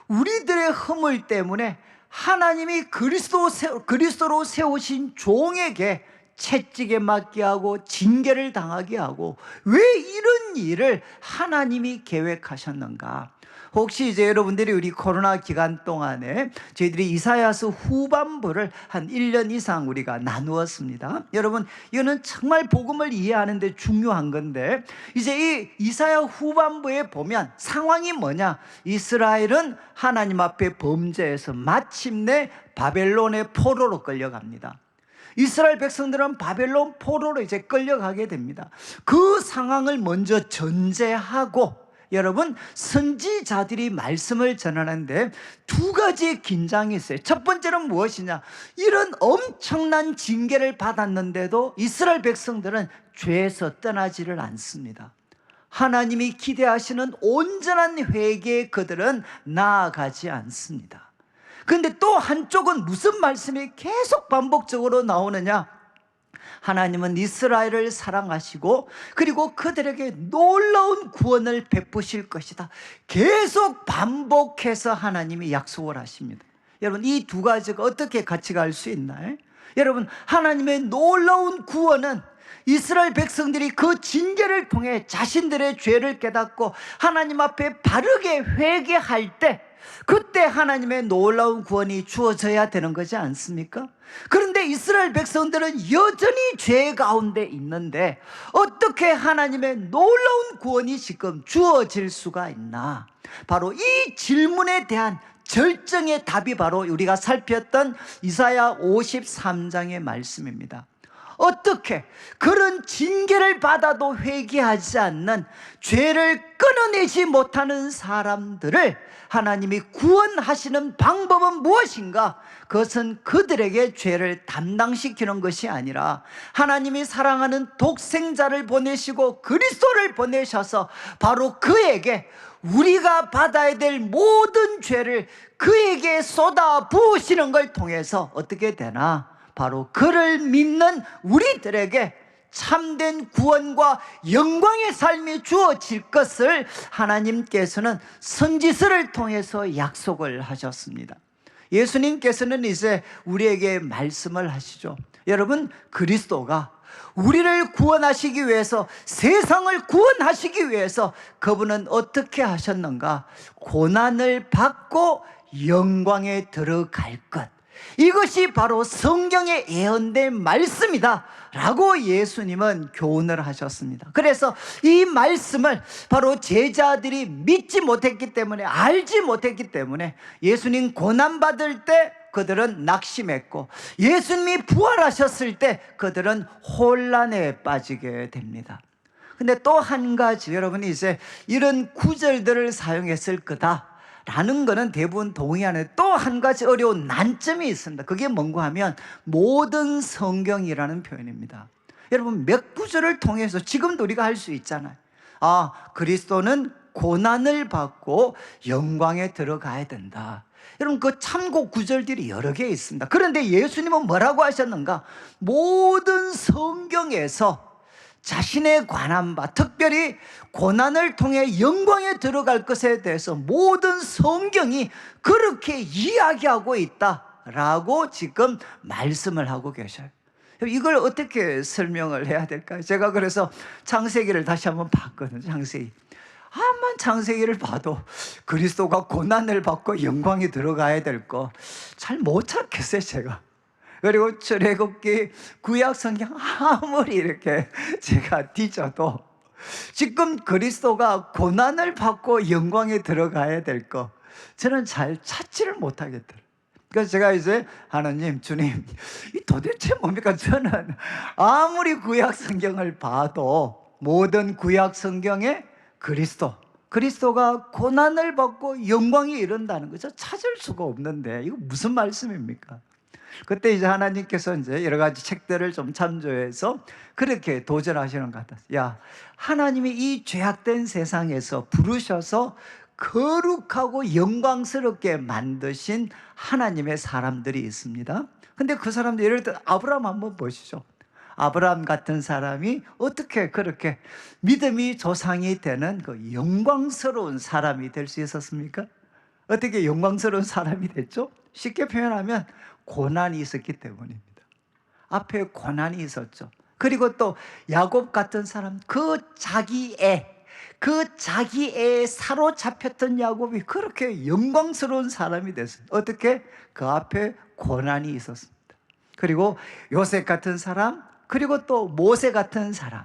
우리들의 허물 때문에 하나님이 그리스도로 세우신 종에게 채찍에 맞게 하고 징계를 당하게 하고 왜 이런 일을 하나님이 계획하셨는가? 혹시 이제 여러분들이 우리 코로나 기간 동안에 저희들이 이사야서 후반부를 한 1년 이상 우리가 나누었습니다. 여러분, 이거는 정말 복음을 이해하는 데 중요한 건데, 이제 이 이사야 후반부에 보면 상황이 뭐냐? 이스라엘은 하나님 앞에 범죄해서 마침내 바벨론의 포로로 끌려갑니다. 이스라엘 백성들은 바벨론 포로로 이제 끌려가게 됩니다. 그 상황을 먼저 전제하고 여러분, 선지자들이 말씀을 전하는데 두 가지의 긴장이 있어요. 첫 번째는 무엇이냐? 이런 엄청난 징계를 받았는데도 이스라엘 백성들은 죄에서 떠나지를 않습니다. 하나님이 기대하시는 온전한 회개에 그들은 나아가지 않습니다. 그런데 또 한쪽은 무슨 말씀이 계속 반복적으로 나오느냐? 하나님은 이스라엘을 사랑하시고 그리고 그들에게 놀라운 구원을 베푸실 것이다. 계속 반복해서 하나님이 약속을 하십니다. 여러분, 이 두 가지가 어떻게 같이 갈 수 있나요? 여러분, 하나님의 놀라운 구원은 이스라엘 백성들이 그 징계를 통해 자신들의 죄를 깨닫고 하나님 앞에 바르게 회개할 때, 그때 하나님의 놀라운 구원이 주어져야 되는 거지 않습니까? 그런데 이스라엘 백성들은 여전히 죄 가운데 있는데 어떻게 하나님의 놀라운 구원이 지금 주어질 수가 있나? 바로 이 질문에 대한 절정의 답이 바로 우리가 살폈던 이사야 53장의 말씀입니다. 어떻게 그런 징계를 받아도 회개하지 않는, 죄를 끊어내지 못하는 사람들을 하나님이 구원하시는 방법은 무엇인가? 그것은 그들에게 죄를 담당시키는 것이 아니라 하나님이 사랑하는 독생자를 보내시고 그리스도를 보내셔서 바로 그에게 우리가 받아야 될 모든 죄를 그에게 쏟아 부으시는 걸 통해서 어떻게 되나? 바로 그를 믿는 우리들에게 참된 구원과 영광의 삶이 주어질 것을 하나님께서는 선지서를 통해서 약속을 하셨습니다. 예수님께서는 이제 우리에게 말씀을 하시죠. 여러분, 그리스도가 우리를 구원하시기 위해서, 세상을 구원하시기 위해서 그분은 어떻게 하셨는가? 고난을 받고 영광에 들어갈 것, 이것이 바로 성경에 예언된 말씀이다 라고 예수님은 교훈을 하셨습니다. 그래서 이 말씀을 바로 제자들이 믿지 못했기 때문에, 알지 못했기 때문에 예수님 고난받을 때 그들은 낙심했고 예수님이 부활하셨을 때 그들은 혼란에 빠지게 됩니다. 근데 또 한 가지, 여러분이 이제 이런 구절들을 사용했을 거다 라는 거는 대부분 동의하는데 또 한 가지 어려운 난점이 있습니다. 그게 뭔가 하면 모든 성경이라는 표현입니다. 여러분 몇 구절을 통해서 지금도 우리가 할 수 있잖아요. 아, 그리스도는 고난을 받고 영광에 들어가야 된다. 여러분 그 참고 구절들이 여러 개 있습니다. 그런데 예수님은 뭐라고 하셨는가? 모든 성경에서 자신에 관한 바, 특별히 고난을 통해 영광에 들어갈 것에 대해서 모든 성경이 그렇게 이야기하고 있다라고 지금 말씀을 하고 계셔요. 이걸 어떻게 설명을 해야 될까요? 제가 그래서 창세기를 다시 한번 봤거든요. 창세기. 한번 창세기를 봐도 그리스도가 고난을 받고 영광에 들어가야 될 거 잘 못 찾겠어요, 제가. 그리고 출애굽기, 구약 성경 아무리 이렇게 제가 뒤져도 지금 그리스도가 고난을 받고 영광에 들어가야 될 거 저는 잘 찾지를 못하겠더라고요. 그래서 제가 이제 하나님, 주님, 이 도대체 뭡니까? 저는 아무리 구약 성경을 봐도 모든 구약 성경에 그리스도가 고난을 받고 영광이 이른다는 거죠. 찾을 수가 없는데 이거 무슨 말씀입니까? 그때 이제 하나님께서 이제 여러 가지 책들을 좀 참조해서 그렇게 도전하시는 것 같았어요. 야, 하나님이 이 죄악된 세상에서 부르셔서 거룩하고 영광스럽게 만드신 하나님의 사람들이 있습니다. 근데 그 사람들, 예를 들어 아브라함 한번 보시죠. 아브라함 같은 사람이 어떻게 그렇게 믿음이 조상이 되는 그 영광스러운 사람이 될 수 있었습니까? 어떻게 영광스러운 사람이 됐죠? 쉽게 표현하면 고난이 있었기 때문입니다. 앞에 고난이 있었죠. 그리고 또 야곱 같은 사람, 그 자기 애에 사로잡혔던 야곱이 그렇게 영광스러운 사람이 됐어요. 어떻게? 그 앞에 고난이 있었습니다. 그리고 요셉 같은 사람, 그리고 또 모세 같은 사람,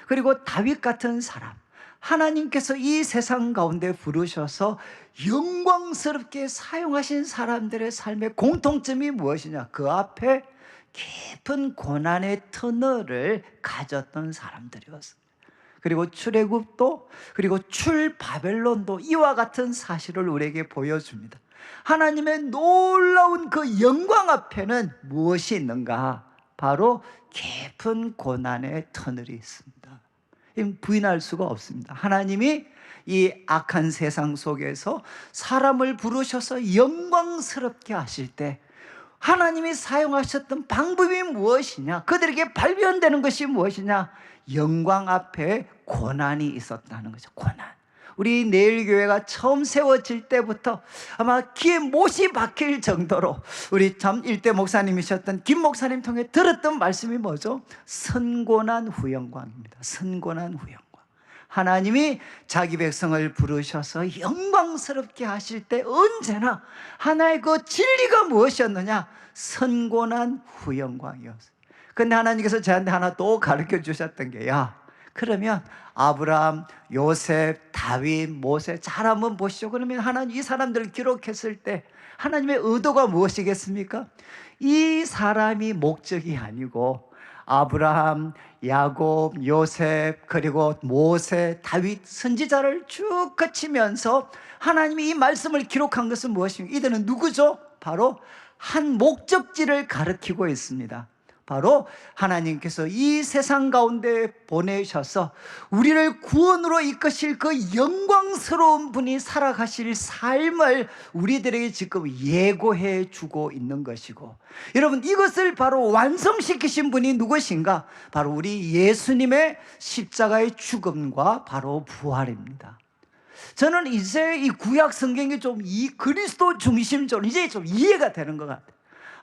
그리고 다윗 같은 사람, 하나님께서 이 세상 가운데 부르셔서 영광스럽게 사용하신 사람들의 삶의 공통점이 무엇이냐? 그 앞에 깊은 고난의 터널을 가졌던 사람들이었어요. 그리고 출애굽도, 그리고 출바벨론도 이와 같은 사실을 우리에게 보여줍니다. 하나님의 놀라운 그 영광 앞에는 무엇이 있는가? 바로 깊은 고난의 터널이 있습니다. 부인할 수가 없습니다. 하나님이 이 악한 세상 속에서 사람을 부르셔서 영광스럽게 하실 때 하나님이 사용하셨던 방법이 무엇이냐? 그들에게 발견되는 것이 무엇이냐? 영광 앞에 고난이 있었다는 거죠. 고난. 우리 내일교회가 처음 세워질 때부터 아마 귀에 못이 박힐 정도로 우리 참 일대 목사님이셨던 김 목사님 통해 들었던 말씀이 뭐죠? 선고난 후영광입니다. 선고난 후영광. 하나님이 자기 백성을 부르셔서 영광스럽게 하실 때 언제나 하나의 그 진리가 무엇이었느냐? 선고난 후영광이었어요. 근데 하나님께서 저한테 하나 또 가르쳐 주셨던 게, 야, 그러면 아브라함, 요셉, 다윗, 모세 잘 한번 보시죠. 그러면 하나님 이 사람들을 기록했을 때 하나님의 의도가 무엇이겠습니까? 이 사람이 목적이 아니고 아브라함, 야곱, 요셉, 그리고 모세, 다윗 선지자를 쭉 거치면서 하나님이 이 말씀을 기록한 것은 무엇입니까? 이들은 누구죠? 바로 한 목적지를 가리키고 있습니다. 바로 하나님께서 이 세상 가운데 보내셔서 우리를 구원으로 이끄실 그 영광스러운 분이 살아가실 삶을 우리들에게 지금 예고해 주고 있는 것이고, 여러분 이것을 바로 완성시키신 분이 누구신가? 바로 우리 예수님의 십자가의 죽음과 바로 부활입니다. 저는 이제 이 구약 성경이 좀 이 그리스도 중심적으로 이제 좀 이해가 되는 것 같아요.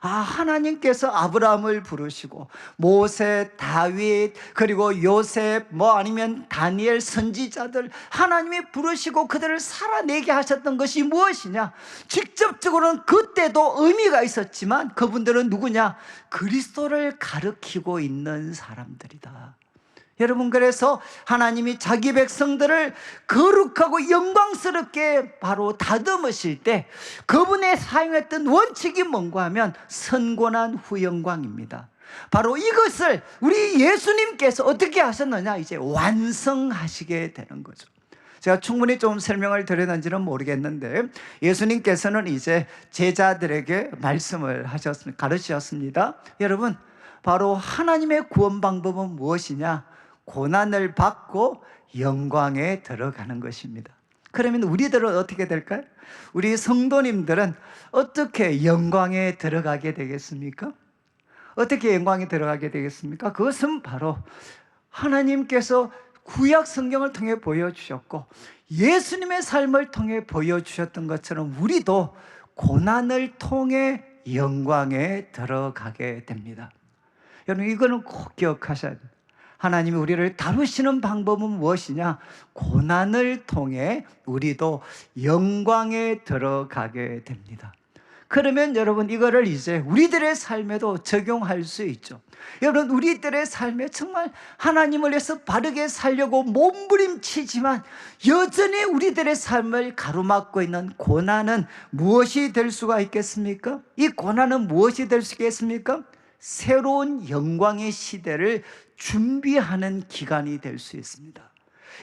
아, 하나님께서 아브라함을 부르시고 모세, 다윗, 그리고 요셉, 아니면 다니엘 선지자들 하나님이 부르시고 그들을 살아내게 하셨던 것이 무엇이냐? 직접적으로는 그때도 의미가 있었지만 그분들은 누구냐? 그리스도를 가리키고 있는 사람들이다. 여러분, 그래서 하나님이 자기 백성들을 거룩하고 영광스럽게 바로 다듬으실 때 그분의 사용했던 원칙이 뭔가 하면 선고난 후영광입니다. 바로 이것을 우리 예수님께서 어떻게 하셨느냐? 이제 완성하시게 되는 거죠. 제가 충분히 좀 설명을 드렸는지는 모르겠는데 예수님께서는 이제 제자들에게 말씀을 가르치셨습니다. 여러분, 바로 하나님의 구원 방법은 무엇이냐? 고난을 받고 영광에 들어가는 것입니다. 그러면 우리들은 어떻게 될까요? 우리 성도님들은 어떻게 영광에 들어가게 되겠습니까? 어떻게 영광에 들어가게 되겠습니까? 그것은 바로 하나님께서 구약 성경을 통해 보여주셨고 예수님의 삶을 통해 보여주셨던 것처럼 우리도 고난을 통해 영광에 들어가게 됩니다. 여러분, 이거는 꼭 기억하셔야 돼요. 하나님이 우리를 다루시는 방법은 무엇이냐? 고난을 통해 우리도 영광에 들어가게 됩니다. 그러면 여러분, 이거를 이제 우리들의 삶에도 적용할 수 있죠. 여러분, 우리들의 삶에 정말 하나님을 위해서 바르게 살려고 몸부림치지만 여전히 우리들의 삶을 가로막고 있는 고난은 무엇이 될 수가 있겠습니까? 이 고난은 무엇이 될 수 있겠습니까? 새로운 영광의 시대를 준비하는 기간이 될 수 있습니다.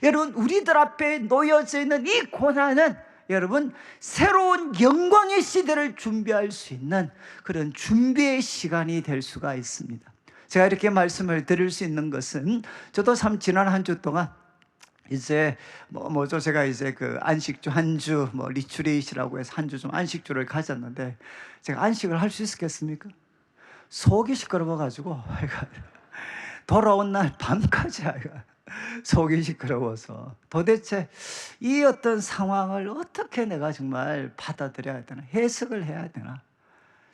여러분, 우리들 앞에 놓여져 있는 이 고난은 여러분, 새로운 영광의 시대를 준비할 수 있는 그런 준비의 시간이 될 수가 있습니다. 제가 이렇게 말씀을 드릴 수 있는 것은 저도 참 지난 한 주 동안 이제 뭐죠? 제가 이제 그 안식주 한 주 리추레이시라고 해서 한 주 좀 안식주를 가졌는데 제가 안식을 할 수 있었겠습니까? 속이 시끄러워가지고 돌아온 날 밤까지 속이 시끄러워서 도대체 이 어떤 상황을 어떻게 내가 정말 받아들여야 되나, 해석을 해야 되나.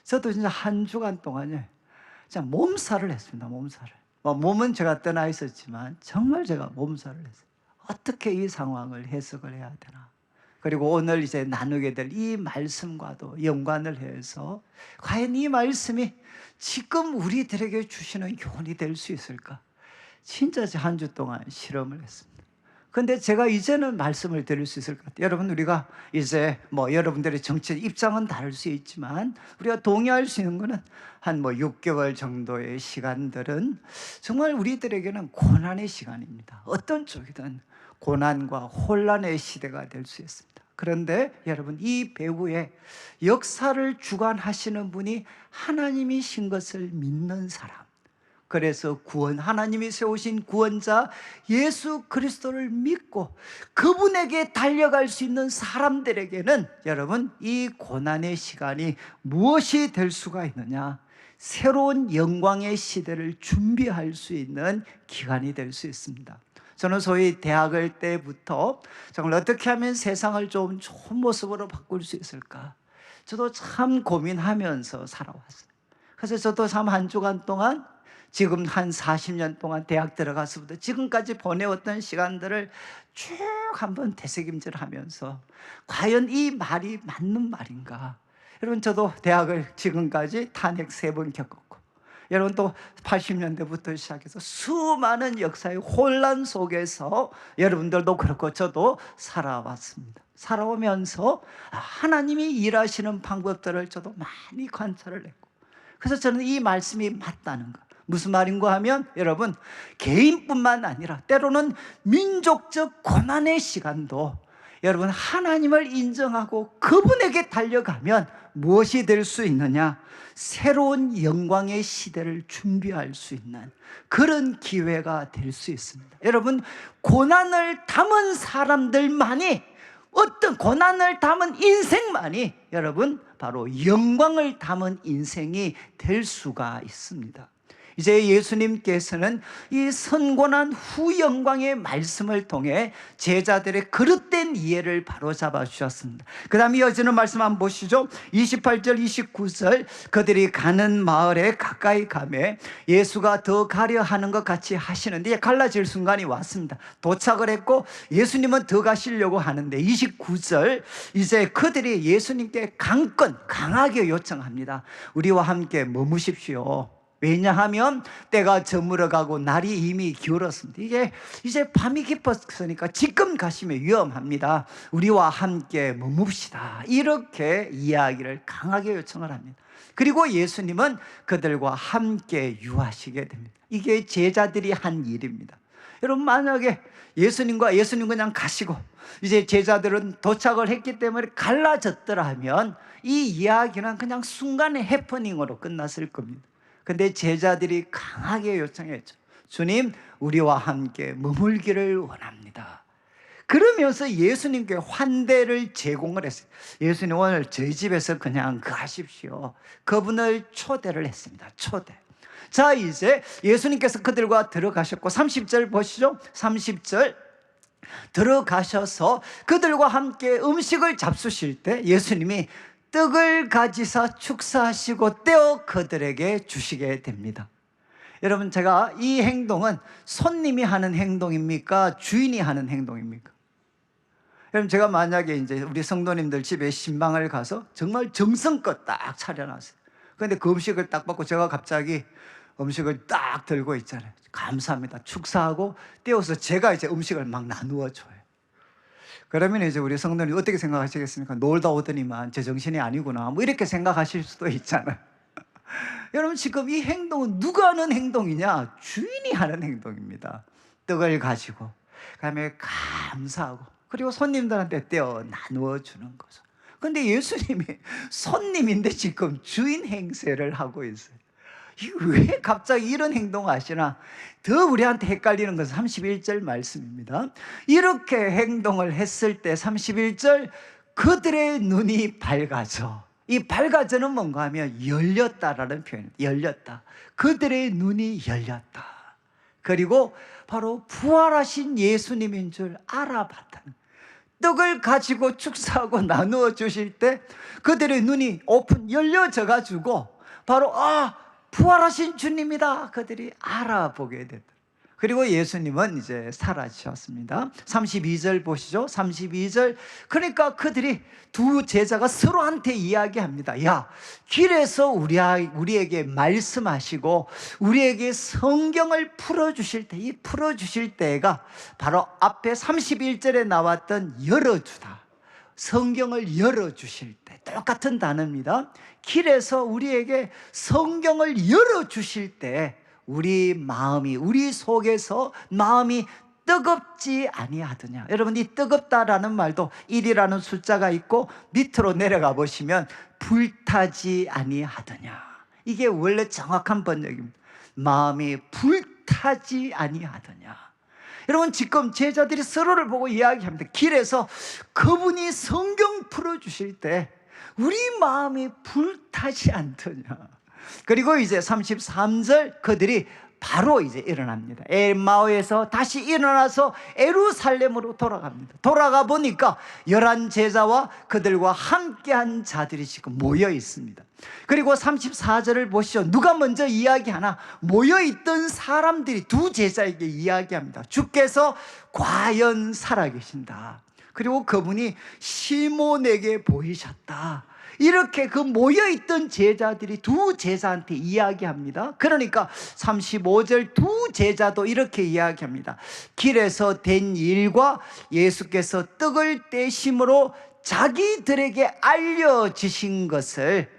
저도 진짜 한 주간 동안에 진짜 몸살을 했습니다. 몸살을. 몸은 제가 떠나 있었지만 정말 제가 몸살을 했어요. 어떻게 이 상황을 해석을 해야 되나. 그리고 오늘 이제 나누게 될 이 말씀과도 연관을 해서 과연 이 말씀이 지금 우리들에게 주시는 교훈이 될 수 있을까? 진짜 한 주 동안 실험을 했습니다. 근데 제가 이제는 말씀을 드릴 수 있을 것 같아요. 여러분, 우리가 이제 여러분들의 정치 입장은 다를 수 있지만 우리가 동의할 수 있는 거는 한 6개월 정도의 시간들은 정말 우리들에게는 고난의 시간입니다. 어떤 쪽이든 고난과 혼란의 시대가 될 수 있습니다. 그런데 여러분, 이 배후에 역사를 주관하시는 분이 하나님이신 것을 믿는 사람, 그래서 하나님이 세우신 구원자 예수 그리스도를 믿고 그분에게 달려갈 수 있는 사람들에게는 여러분, 이 고난의 시간이 무엇이 될 수가 있느냐? 새로운 영광의 시대를 준비할 수 있는 기간이 될 수 있습니다. 저는 소위 대학을 때부터 정말 어떻게 하면 세상을 좀 좋은 모습으로 바꿀 수 있을까? 저도 참 고민하면서 살아왔어요. 그래서 저도 참 한 주간 동안 지금 한 40년 동안 대학 들어가서부터 지금까지 보내왔던 시간들을 쭉 한번 되새김질하면서 과연 이 말이 맞는 말인가? 여러분, 저도 대학을 지금까지 탄핵 3번 겪었고 여러분 또 80년대부터 시작해서 수많은 역사의 혼란 속에서 여러분들도 그렇고 저도 살아왔습니다. 살아오면서 하나님이 일하시는 방법들을 저도 많이 관찰을 했고 그래서 저는 이 말씀이 맞다는 거. 무슨 말인가 하면 여러분, 개인뿐만 아니라 때로는 민족적 고난의 시간도 여러분 하나님을 인정하고 그분에게 달려가면 무엇이 될 수 있느냐? 새로운 영광의 시대를 준비할 수 있는 그런 기회가 될 수 있습니다. 여러분, 고난을 담은 사람들만이, 어떤 고난을 담은 인생만이 여러분 바로 영광을 담은 인생이 될 수가 있습니다. 이제 예수님께서는 이 선고난 후 영광의 말씀을 통해 제자들의 그릇된 이해를 바로잡아 주셨습니다. 그 다음에 이어지는 말씀 한번 보시죠. 28절 29절 그들이 가는 마을에 가까이 가매 예수가 더 가려 하는 것 같이 하시는데 갈라질 순간이 왔습니다. 도착을 했고 예수님은 더 가시려고 하는데 29절 이제 그들이 예수님께 강하게 요청합니다. 우리와 함께 머무십시오. 왜냐하면 때가 저물어가고 날이 이미 기울었습니다. 이게 이제 밤이 깊었으니까 지금 가시면 위험합니다. 우리와 함께 머뭅시다. 이렇게 이야기를 강하게 요청을 합니다. 그리고 예수님은 그들과 함께 유하시게 됩니다. 이게 제자들이 한 일입니다. 여러분, 만약에 예수님 그냥 가시고 이제 제자들은 도착을 했기 때문에 갈라졌더라 하면 이 이야기는 그냥 순간의 해프닝으로 끝났을 겁니다. 근데 제자들이 강하게 요청했죠. 주님, 우리와 함께 머물기를 원합니다. 그러면서 예수님께 환대를 제공을 했어요. 예수님, 오늘 저희 집에서 그냥 가십시오. 그분을 초대를 했습니다. 초대. 자, 이제 예수님께서 그들과 들어가셨고 30절 보시죠. 30절 들어가셔서 그들과 함께 음식을 잡수실 때 예수님이 떡을 가지사 축사하시고 떼어 그들에게 주시게 됩니다. 여러분, 제가 이 행동은 손님이 하는 행동입니까? 주인이 하는 행동입니까? 여러분, 제가 만약에 이제 우리 성도님들 집에 신방을 가서 정말 정성껏 딱 차려놨어요. 그런데 그 음식을 딱 받고 제가 갑자기 음식을 딱 들고 있잖아요. 감사합니다. 축사하고 떼어서 제가 이제 음식을 막 나누어 줘요. 그러면 이제 우리 성도님 어떻게 생각하시겠습니까? 놀다 오더니만 제 정신이 아니구나, 뭐 이렇게 생각하실 수도 있잖아요. 여러분, 지금 이 행동은 누가 하는 행동이냐? 주인이 하는 행동입니다. 떡을 가지고 그다음에 감사하고 그리고 손님들한테 떼어 나누어 주는 거죠. 그런데 예수님이 손님인데 지금 주인 행세를 하고 있어요. 왜 갑자기 이런 행동을 하시나? 더 우리한테 헷갈리는 것은 31절 말씀입니다. 이렇게 행동을 했을 때 31절 그들의 눈이 밝아져. 이 밝아져는 뭔가 하면 열렸다라는 표현입니다. 열렸다. 그들의 눈이 열렸다. 그리고 바로 부활하신 예수님인 줄 알아봤다는. 떡을 가지고 축사하고 나누어 주실 때 그들의 눈이 열려져 가지고 바로 부활하신 주님이다, 그들이 알아보게 됐다. 그리고 예수님은 이제 사라지셨습니다. 32절 보시죠. 32절. 그러니까 그들이 두 제자가 서로한테 이야기합니다. 야, 길에서 우리에게 말씀하시고 우리에게 성경을 풀어주실 때, 이 풀어주실 때가 바로 앞에 31절에 나왔던 열어주다. 성경을 열어주실 때, 똑같은 단어입니다. 길에서 우리에게 성경을 열어주실 때 우리 마음이, 우리 속에서 마음이 뜨겁지 아니하더냐. 여러분, 이 뜨겁다라는 말도 1이라는 숫자가 있고 밑으로 내려가 보시면 불타지 아니하더냐. 이게 원래 정확한 번역입니다. 마음이 불타지 아니하더냐. 여러분, 지금 제자들이 서로를 보고 이야기합니다. 길에서 그분이 성경 풀어주실 때 우리 마음이 불타지 않더냐. 그리고 이제 33절 그들이 바로 이제 일어납니다. 엠마오에서 다시 일어나서 예루살렘으로 돌아갑니다. 돌아가 보니까 11 제자와 그들과 함께한 자들이 지금 모여 있습니다. 그리고 34절을 보시죠. 누가 먼저 이야기하나? 모여있던 사람들이 두 제자에게 이야기합니다. 주께서 과연 살아계신다. 그리고 그분이 시몬에게 보이셨다. 이렇게 그 모여있던 제자들이 두 제자한테 이야기합니다. 그러니까 35절 두 제자도 이렇게 이야기합니다. 길에서 된 일과 예수께서 떡을 떼심으로 자기들에게 알려주신 것을,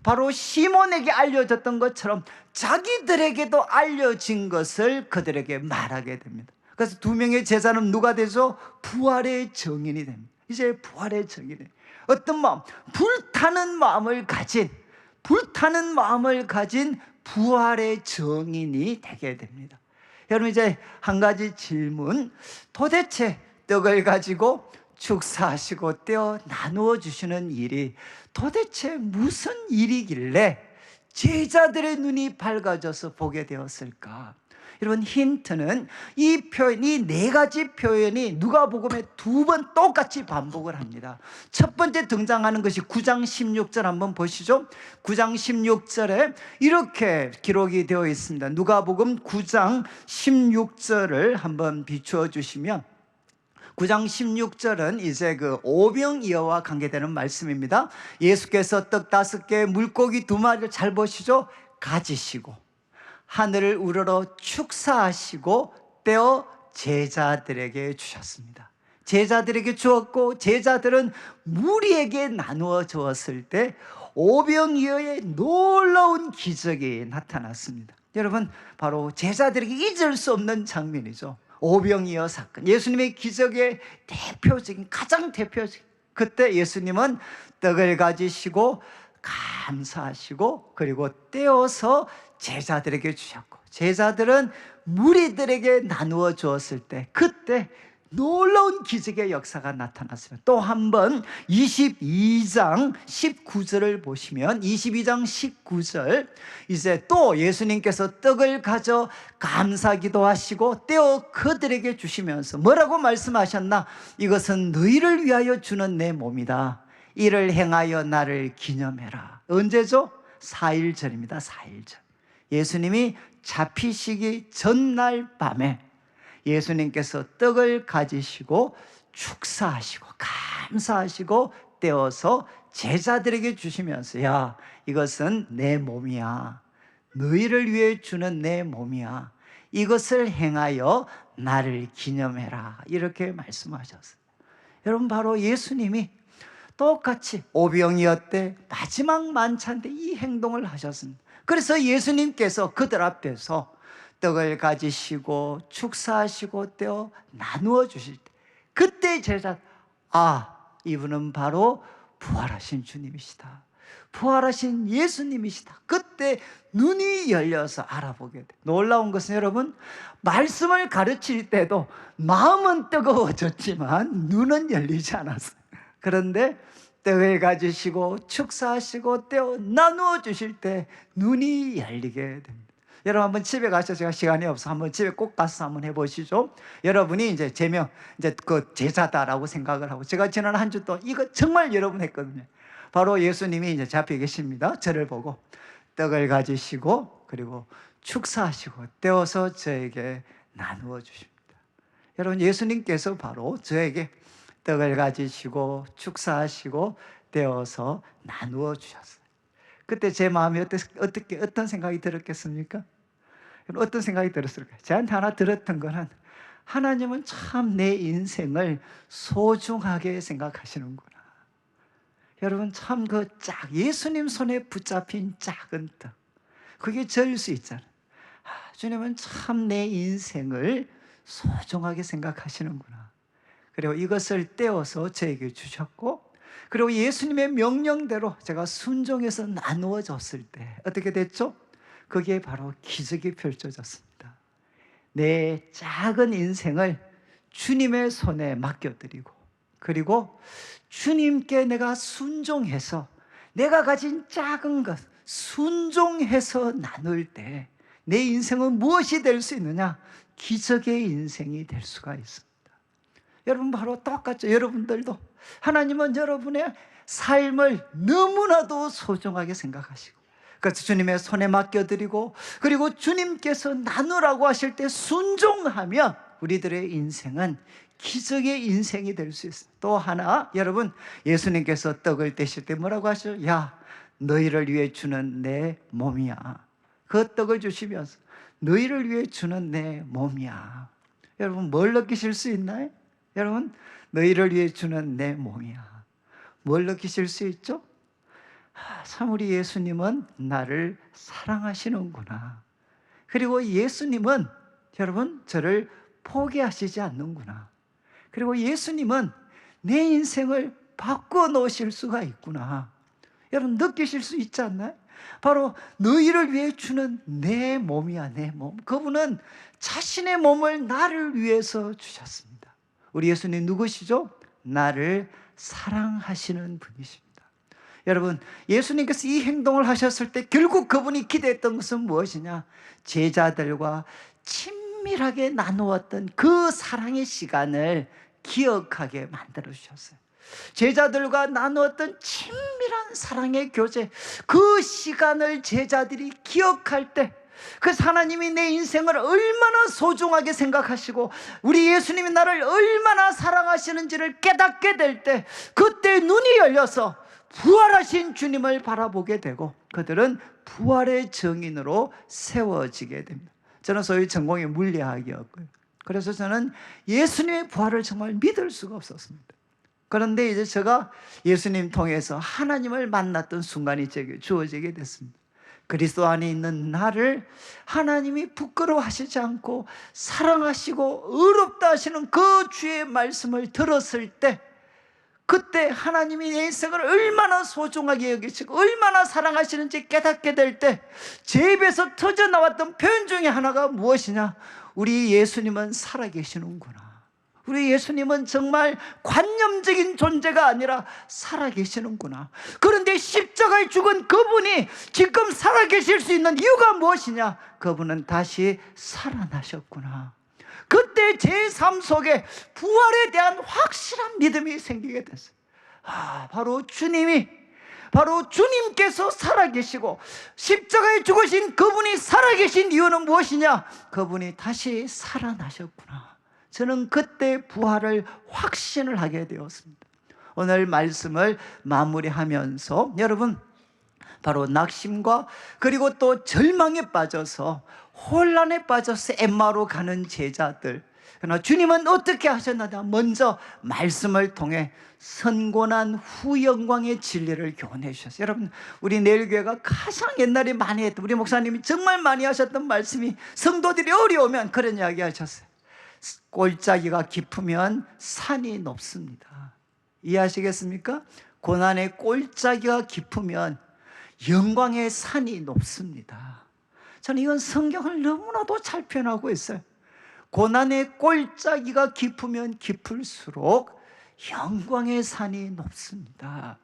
바로 시몬에게 알려졌던 것처럼 자기들에게도 알려진 것을 그들에게 말하게 됩니다. 그래서 두 명의 제자는 누가 되죠? 부활의 증인이 됩니다. 이제 부활의 증인이. 어떤 마음? 불타는 마음을 가진 부활의 증인이 되게 됩니다. 여러분, 이제 한 가지 질문. 도대체 떡을 가지고 축사하시고 떼어 나누어 주시는 일이 도대체 무슨 일이길래 제자들의 눈이 밝아져서 보게 되었을까? 여러분, 힌트는 이 표현, 이 네 가지 표현이 누가복음에 두 번 똑같이 반복을 합니다. 첫 번째 등장하는 것이 9장 16절 한번 보시죠. 9장 16절에 이렇게 기록이 되어 있습니다. 누가복음 9장 16절을 한번 비추어 주시면, 9장 16절은 이제 그 오병이어와 관계되는 말씀입니다. 예수께서 떡 5개, 물고기 2마리를, 잘 보시죠, 가지시고 하늘을 우러러 축사하시고 떼어 제자들에게 주셨습니다. 제자들에게 주었고 제자들은 무리에게 나누어 주었을 때 오병이어의 놀라운 기적이 나타났습니다. 여러분, 바로 제자들에게 잊을 수 없는 장면이죠. 오병이어 사건, 예수님의 기적의 가장 대표적인, 그때 예수님은 떡을 가지시고 감사하시고 그리고 떼어서 제자들에게 주셨고, 제자들은 무리들에게 나누어 주었을 때 그때 놀라운 기적의 역사가 나타났습니다. 또 한 번 22장 19절을 보시면 22장 19절, 이제 또 예수님께서 떡을 가져 감사기도 하시고 떼어 그들에게 주시면서 뭐라고 말씀하셨나? 이것은 너희를 위하여 주는 내 몸이다. 이를 행하여 나를 기념해라. 언제죠? 4일절입니다. 4일절. 예수님이 잡히시기 전날 밤에 예수님께서 떡을 가지시고 축사하시고 감사하시고 떼어서 제자들에게 주시면서, 야, 이것은 내 몸이야. 너희를 위해 주는 내 몸이야. 이것을 행하여 나를 기념해라. 이렇게 말씀하셨어요. 여러분, 바로 예수님이 똑같이 오병이어 때 마지막 만찬 때 이 행동을 하셨습니다. 그래서 예수님께서 그들 앞에서 떡을 가지시고 축사하시고 떼어 나누어 주실 때 그때 제자, 아, 이분은 바로 부활하신 주님이시다, 부활하신 예수님이시다. 그때 눈이 열려서 알아보게 돼. 놀라운 것은 여러분, 말씀을 가르칠 때도 마음은 뜨거워졌지만 눈은 열리지 않았어요. 그런데 떡을 가지시고 축사하시고 떼어 나누어 주실 때 눈이 열리게 됩니다. 여러분, 한번 집에 가서, 제가 시간이 없어 한번 집에 꼭 가서 한번 해보시죠. 여러분이 이제 제명, 이제 그 제자다라고 생각을 하고, 제가 지난 한 주 동안 이거 정말 여러분 했거든요. 바로 예수님이 이제 잡혀 계십니다. 저를 보고 떡을 가지시고 그리고 축사하시고 떼어서 저에게 나누어 주십니다. 여러분, 예수님께서 바로 저에게 떡을 가지시고 축사하시고 떼어서 나누어 주셨어요. 그때 제 마음이 어떤 생각이 들었겠습니까? 어떤 생각이 들었을까요? 저한테 하나 들었던 거는, 하나님은 참 내 인생을 소중하게 생각하시는구나. 여러분, 참 예수님 손에 붙잡힌 작은 떡, 그게 저일 수 있잖아요. 주님은 참 내 인생을 소중하게 생각하시는구나. 그리고 이것을 떼어서 저에게 주셨고, 그리고 예수님의 명령대로 제가 순종해서 나누어 줬을 때 어떻게 됐죠? 그게 바로 기적이 펼쳐졌습니다. 내 작은 인생을 주님의 손에 맡겨드리고, 그리고 주님께 내가 순종해서 내가 가진 작은 것 순종해서 나눌 때 내 인생은 무엇이 될 수 있느냐? 기적의 인생이 될 수가 있습니다. 여러분, 바로 똑같죠. 여러분들도 하나님은 여러분의 삶을 너무나도 소중하게 생각하시고, 그래서 주님의 손에 맡겨드리고, 그리고 주님께서 나누라고 하실 때 순종하면 우리들의 인생은 기적의 인생이 될 수 있어요. 또 하나, 여러분, 예수님께서 떡을 떼실 때 뭐라고 하셔요? 야, 너희를 위해 주는 내 몸이야. 그 떡을 주시면서 너희를 위해 주는 내 몸이야. 여러분, 뭘 느끼실 수 있나요? 여러분, 너희를 위해 주는 내 몸이야. 뭘 느끼실 수 있죠? 참 우리 예수님은 나를 사랑하시는구나. 그리고 예수님은 여러분 저를 포기하시지 않는구나. 그리고 예수님은 내 인생을 바꿔 놓으실 수가 있구나. 여러분, 느끼실 수 있지 않나요? 바로 너희를 위해 주는 내 몸이야, 내 몸. 그분은 자신의 몸을 나를 위해서 주셨습니다. 우리 예수님 누구시죠? 나를 사랑하시는 분이십니다. 여러분, 예수님께서 이 행동을 하셨을 때 결국 그분이 기대했던 것은 무엇이냐? 제자들과 친밀하게 나누었던 그 사랑의 시간을 기억하게 만들어 주셨어요. 제자들과 나누었던 친밀한 사랑의 교제, 그 시간을 제자들이 기억할 때, 그 하나님이 내 인생을 얼마나 소중하게 생각하시고 우리 예수님이 나를 얼마나 사랑하시는지를 깨닫게 될 때, 그때 눈이 열려서 부활하신 주님을 바라보게 되고 그들은 부활의 증인으로 세워지게 됩니다. 저는 소위 전공이 물리학이었고요. 그래서 저는 예수님의 부활을 정말 믿을 수가 없었습니다. 그런데 이제 제가 예수님 통해서 하나님을 만났던 순간이 제게 주어지게 됐습니다. 그리스도 안에 있는 나를 하나님이 부끄러워하시지 않고 사랑하시고 의롭다 하시는 그 주의 말씀을 들었을 때, 그때 하나님이 내 인생을 얼마나 소중하게 여기시고 얼마나 사랑하시는지 깨닫게 될 때, 제 입에서 터져나왔던 표현 중에 하나가 무엇이냐? 우리 예수님은 살아계시는구나. 우리 예수님은 정말 관념적인 존재가 아니라 살아계시는구나. 그런데 십자가에 죽은 그분이 지금 살아계실 수 있는 이유가 무엇이냐? 그분은 다시 살아나셨구나. 그때 제 삶 속에 부활에 대한 확실한 믿음이 생기게 됐어요. 바로 주님께서 살아계시고 십자가에 죽으신 그분이 살아계신 이유는 무엇이냐? 그분이 다시 살아나셨구나. 저는 그때 부활을 확신을 하게 되었습니다. 오늘 말씀을 마무리하면서 여러분, 바로 낙심과 그리고 또 절망에 빠져서 혼란에 빠져서 엠마오로 가는 제자들, 그러나 주님은 어떻게 하셨느냐? 먼저 말씀을 통해 선고난 후 영광의 진리를 교훈해 주셨어요. 여러분, 우리 내일교회가 가장 옛날에 많이 했던, 우리 목사님이 정말 많이 하셨던 말씀이, 성도들이 어려우면 그런 이야기 하셨어요. 골짜기가 깊으면 산이 높습니다. 이해하시겠습니까? 고난의 골짜기가 깊으면 영광의 산이 높습니다. 저는 이건 성경을 너무나도 잘 표현하고 있어요. 고난의 골짜기가 깊으면 깊을수록 영광의 산이 높습니다.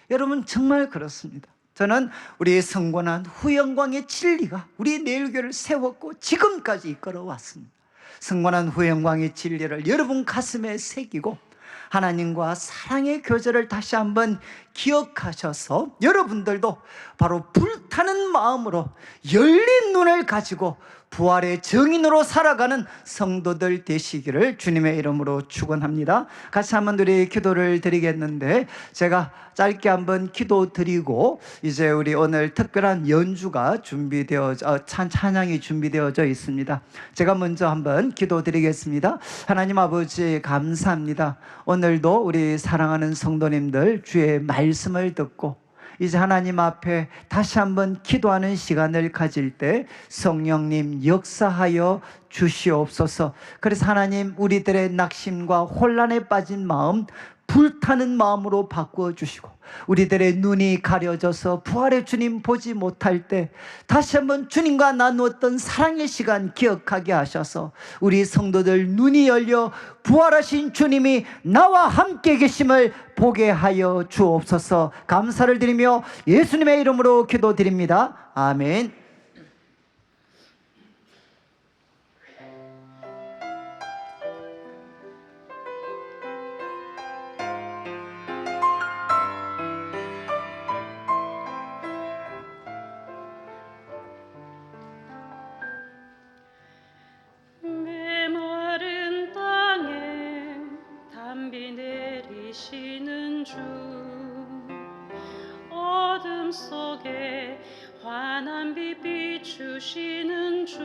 여러분, 정말 그렇습니다. 저는 우리 성고난 후 영광의 진리가 우리 내일교회를 세웠고 지금까지 이끌어왔습니다. 성고난 후 영광의 진리를 여러분 가슴에 새기고 하나님과 사랑의 교제를 다시 한번 기억하셔서 여러분들도 바로 불타는 마음으로 열린 눈을 가지고 부활의 증인으로 살아가는 성도들 되시기를 주님의 이름으로 축원합니다. 같이 한번 우리 기도를 드리겠는데, 제가 짧게 한번 기도 드리고 이제 우리 오늘 특별한 연주가 찬양이 준비되어져 있습니다. 제가 먼저 한번 기도 드리겠습니다. 하나님 아버지, 감사합니다. 오늘도 우리 사랑하는 성도님들 주의 말씀을 듣고 이제 하나님 앞에 다시 한번 기도하는 시간을 가질 때 성령님 역사하여 주시옵소서. 그래서 하나님, 우리들의 낙심과 혼란에 빠진 마음 불타는 마음으로 바꾸어 주시고, 우리들의 눈이 가려져서 부활의 주님 보지 못할 때 다시 한번 주님과 나누었던 사랑의 시간 기억하게 하셔서 우리 성도들 눈이 열려 부활하신 주님이 나와 함께 계심을 보게 하여 주옵소서. 감사를 드리며 예수님의 이름으로 기도드립니다. 아멘. 메마른 땅에 담비 내리시는 주, 어둠 속에 환한 빛 비추시는 주,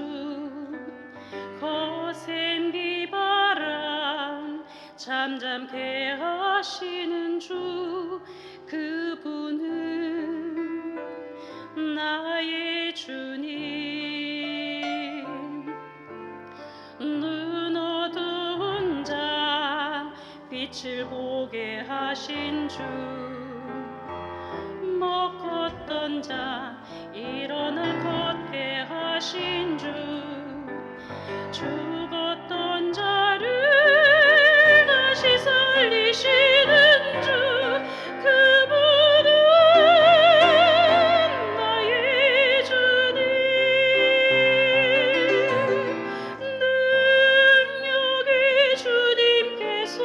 거센 비바람 잠잠케 하시는 주, 그분은 나의 주님. 눈 어두운 자 빛을 보게 하신 주, 먹었던 자 일어나 걷게 하신 주, 죽었던 자를 다시 살리시는 주, 그분은 나의 주님. 능력의 주님께서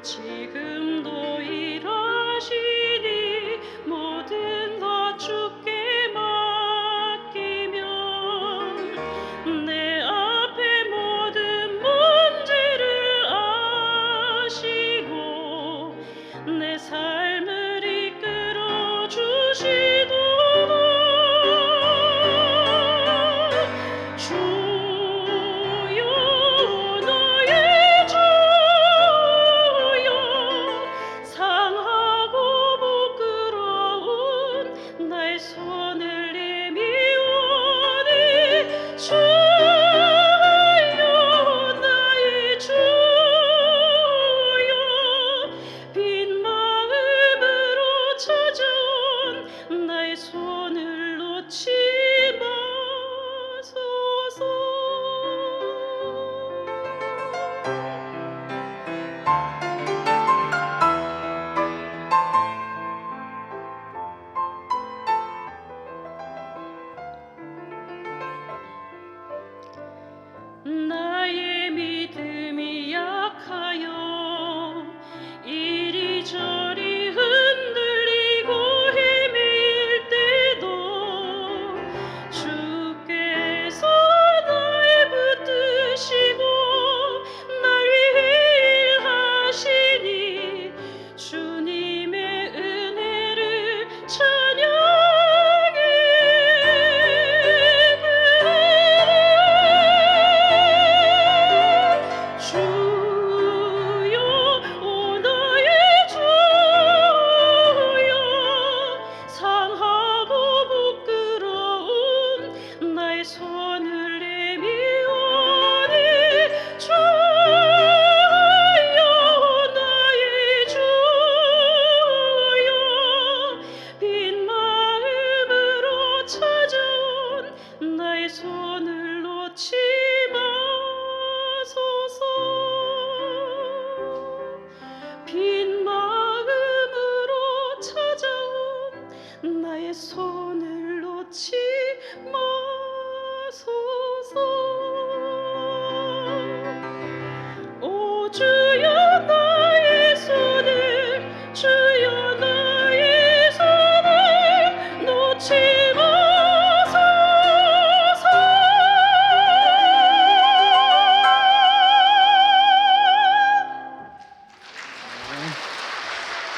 지금도 일하시니 모든 것 주께 맡기면 내 앞에 모든 문제를 아시고 내 삶을 이끌어 주시도록 주여, 너의 주여, 상하고 부끄러운 나의 손을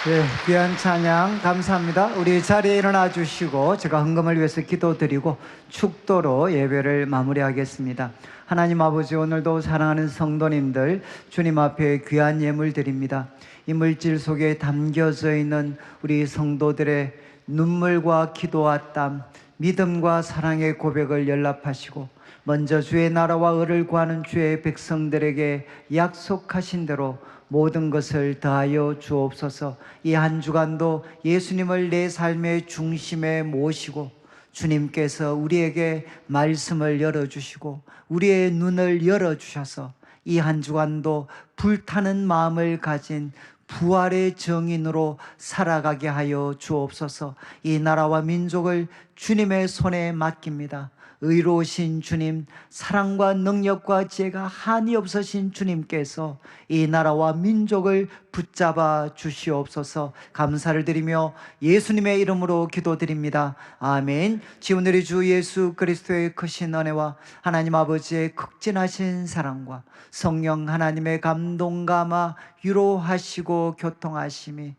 네, 귀한 찬양 감사합니다. 우리 자리에 일어나 주시고 제가 헌금을 위해서 기도드리고 축도로 예배를 마무리하겠습니다. 하나님 아버지, 오늘도 사랑하는 성도님들 주님 앞에 귀한 예물 드립니다. 이 물질 속에 담겨져 있는 우리 성도들의 눈물과 기도와 땀, 믿음과 사랑의 고백을 연락하시고 먼저 주의 나라와 의를 구하는 주의 백성들에게 약속하신 대로 모든 것을 더하여 주옵소서. 이 한 주간도 예수님을 내 삶의 중심에 모시고 주님께서 우리에게 말씀을 열어주시고 우리의 눈을 열어주셔서 이 한 주간도 불타는 마음을 가진 부활의 정인으로 살아가게 하여 주옵소서. 이 나라와 민족을 주님의 손에 맡깁니다. 의로우신 주님, 사랑과 능력과 지혜가 한이 없으신 주님께서 이 나라와 민족을 붙잡아 주시옵소서. 감사를 드리며 예수님의 이름으로 기도드립니다. 아멘. 지금 우리 주 예수 그리스도의 크신 은혜와 하나님 아버지의 극진하신 사랑과 성령 하나님의 감동감화 유로하시고 교통하심이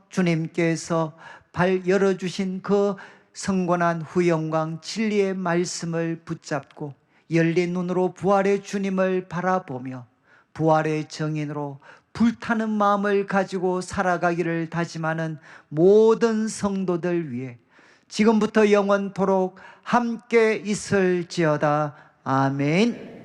주님께서 발 열어주신 그 성곤한 후영광 진리의 말씀을 붙잡고 열린 눈으로 부활의 주님을 바라보며 부활의 정인으로 불타는 마음을 가지고 살아가기를 다짐하는 모든 성도들 위해 지금부터 영원토록 함께 있을지어다. 아멘.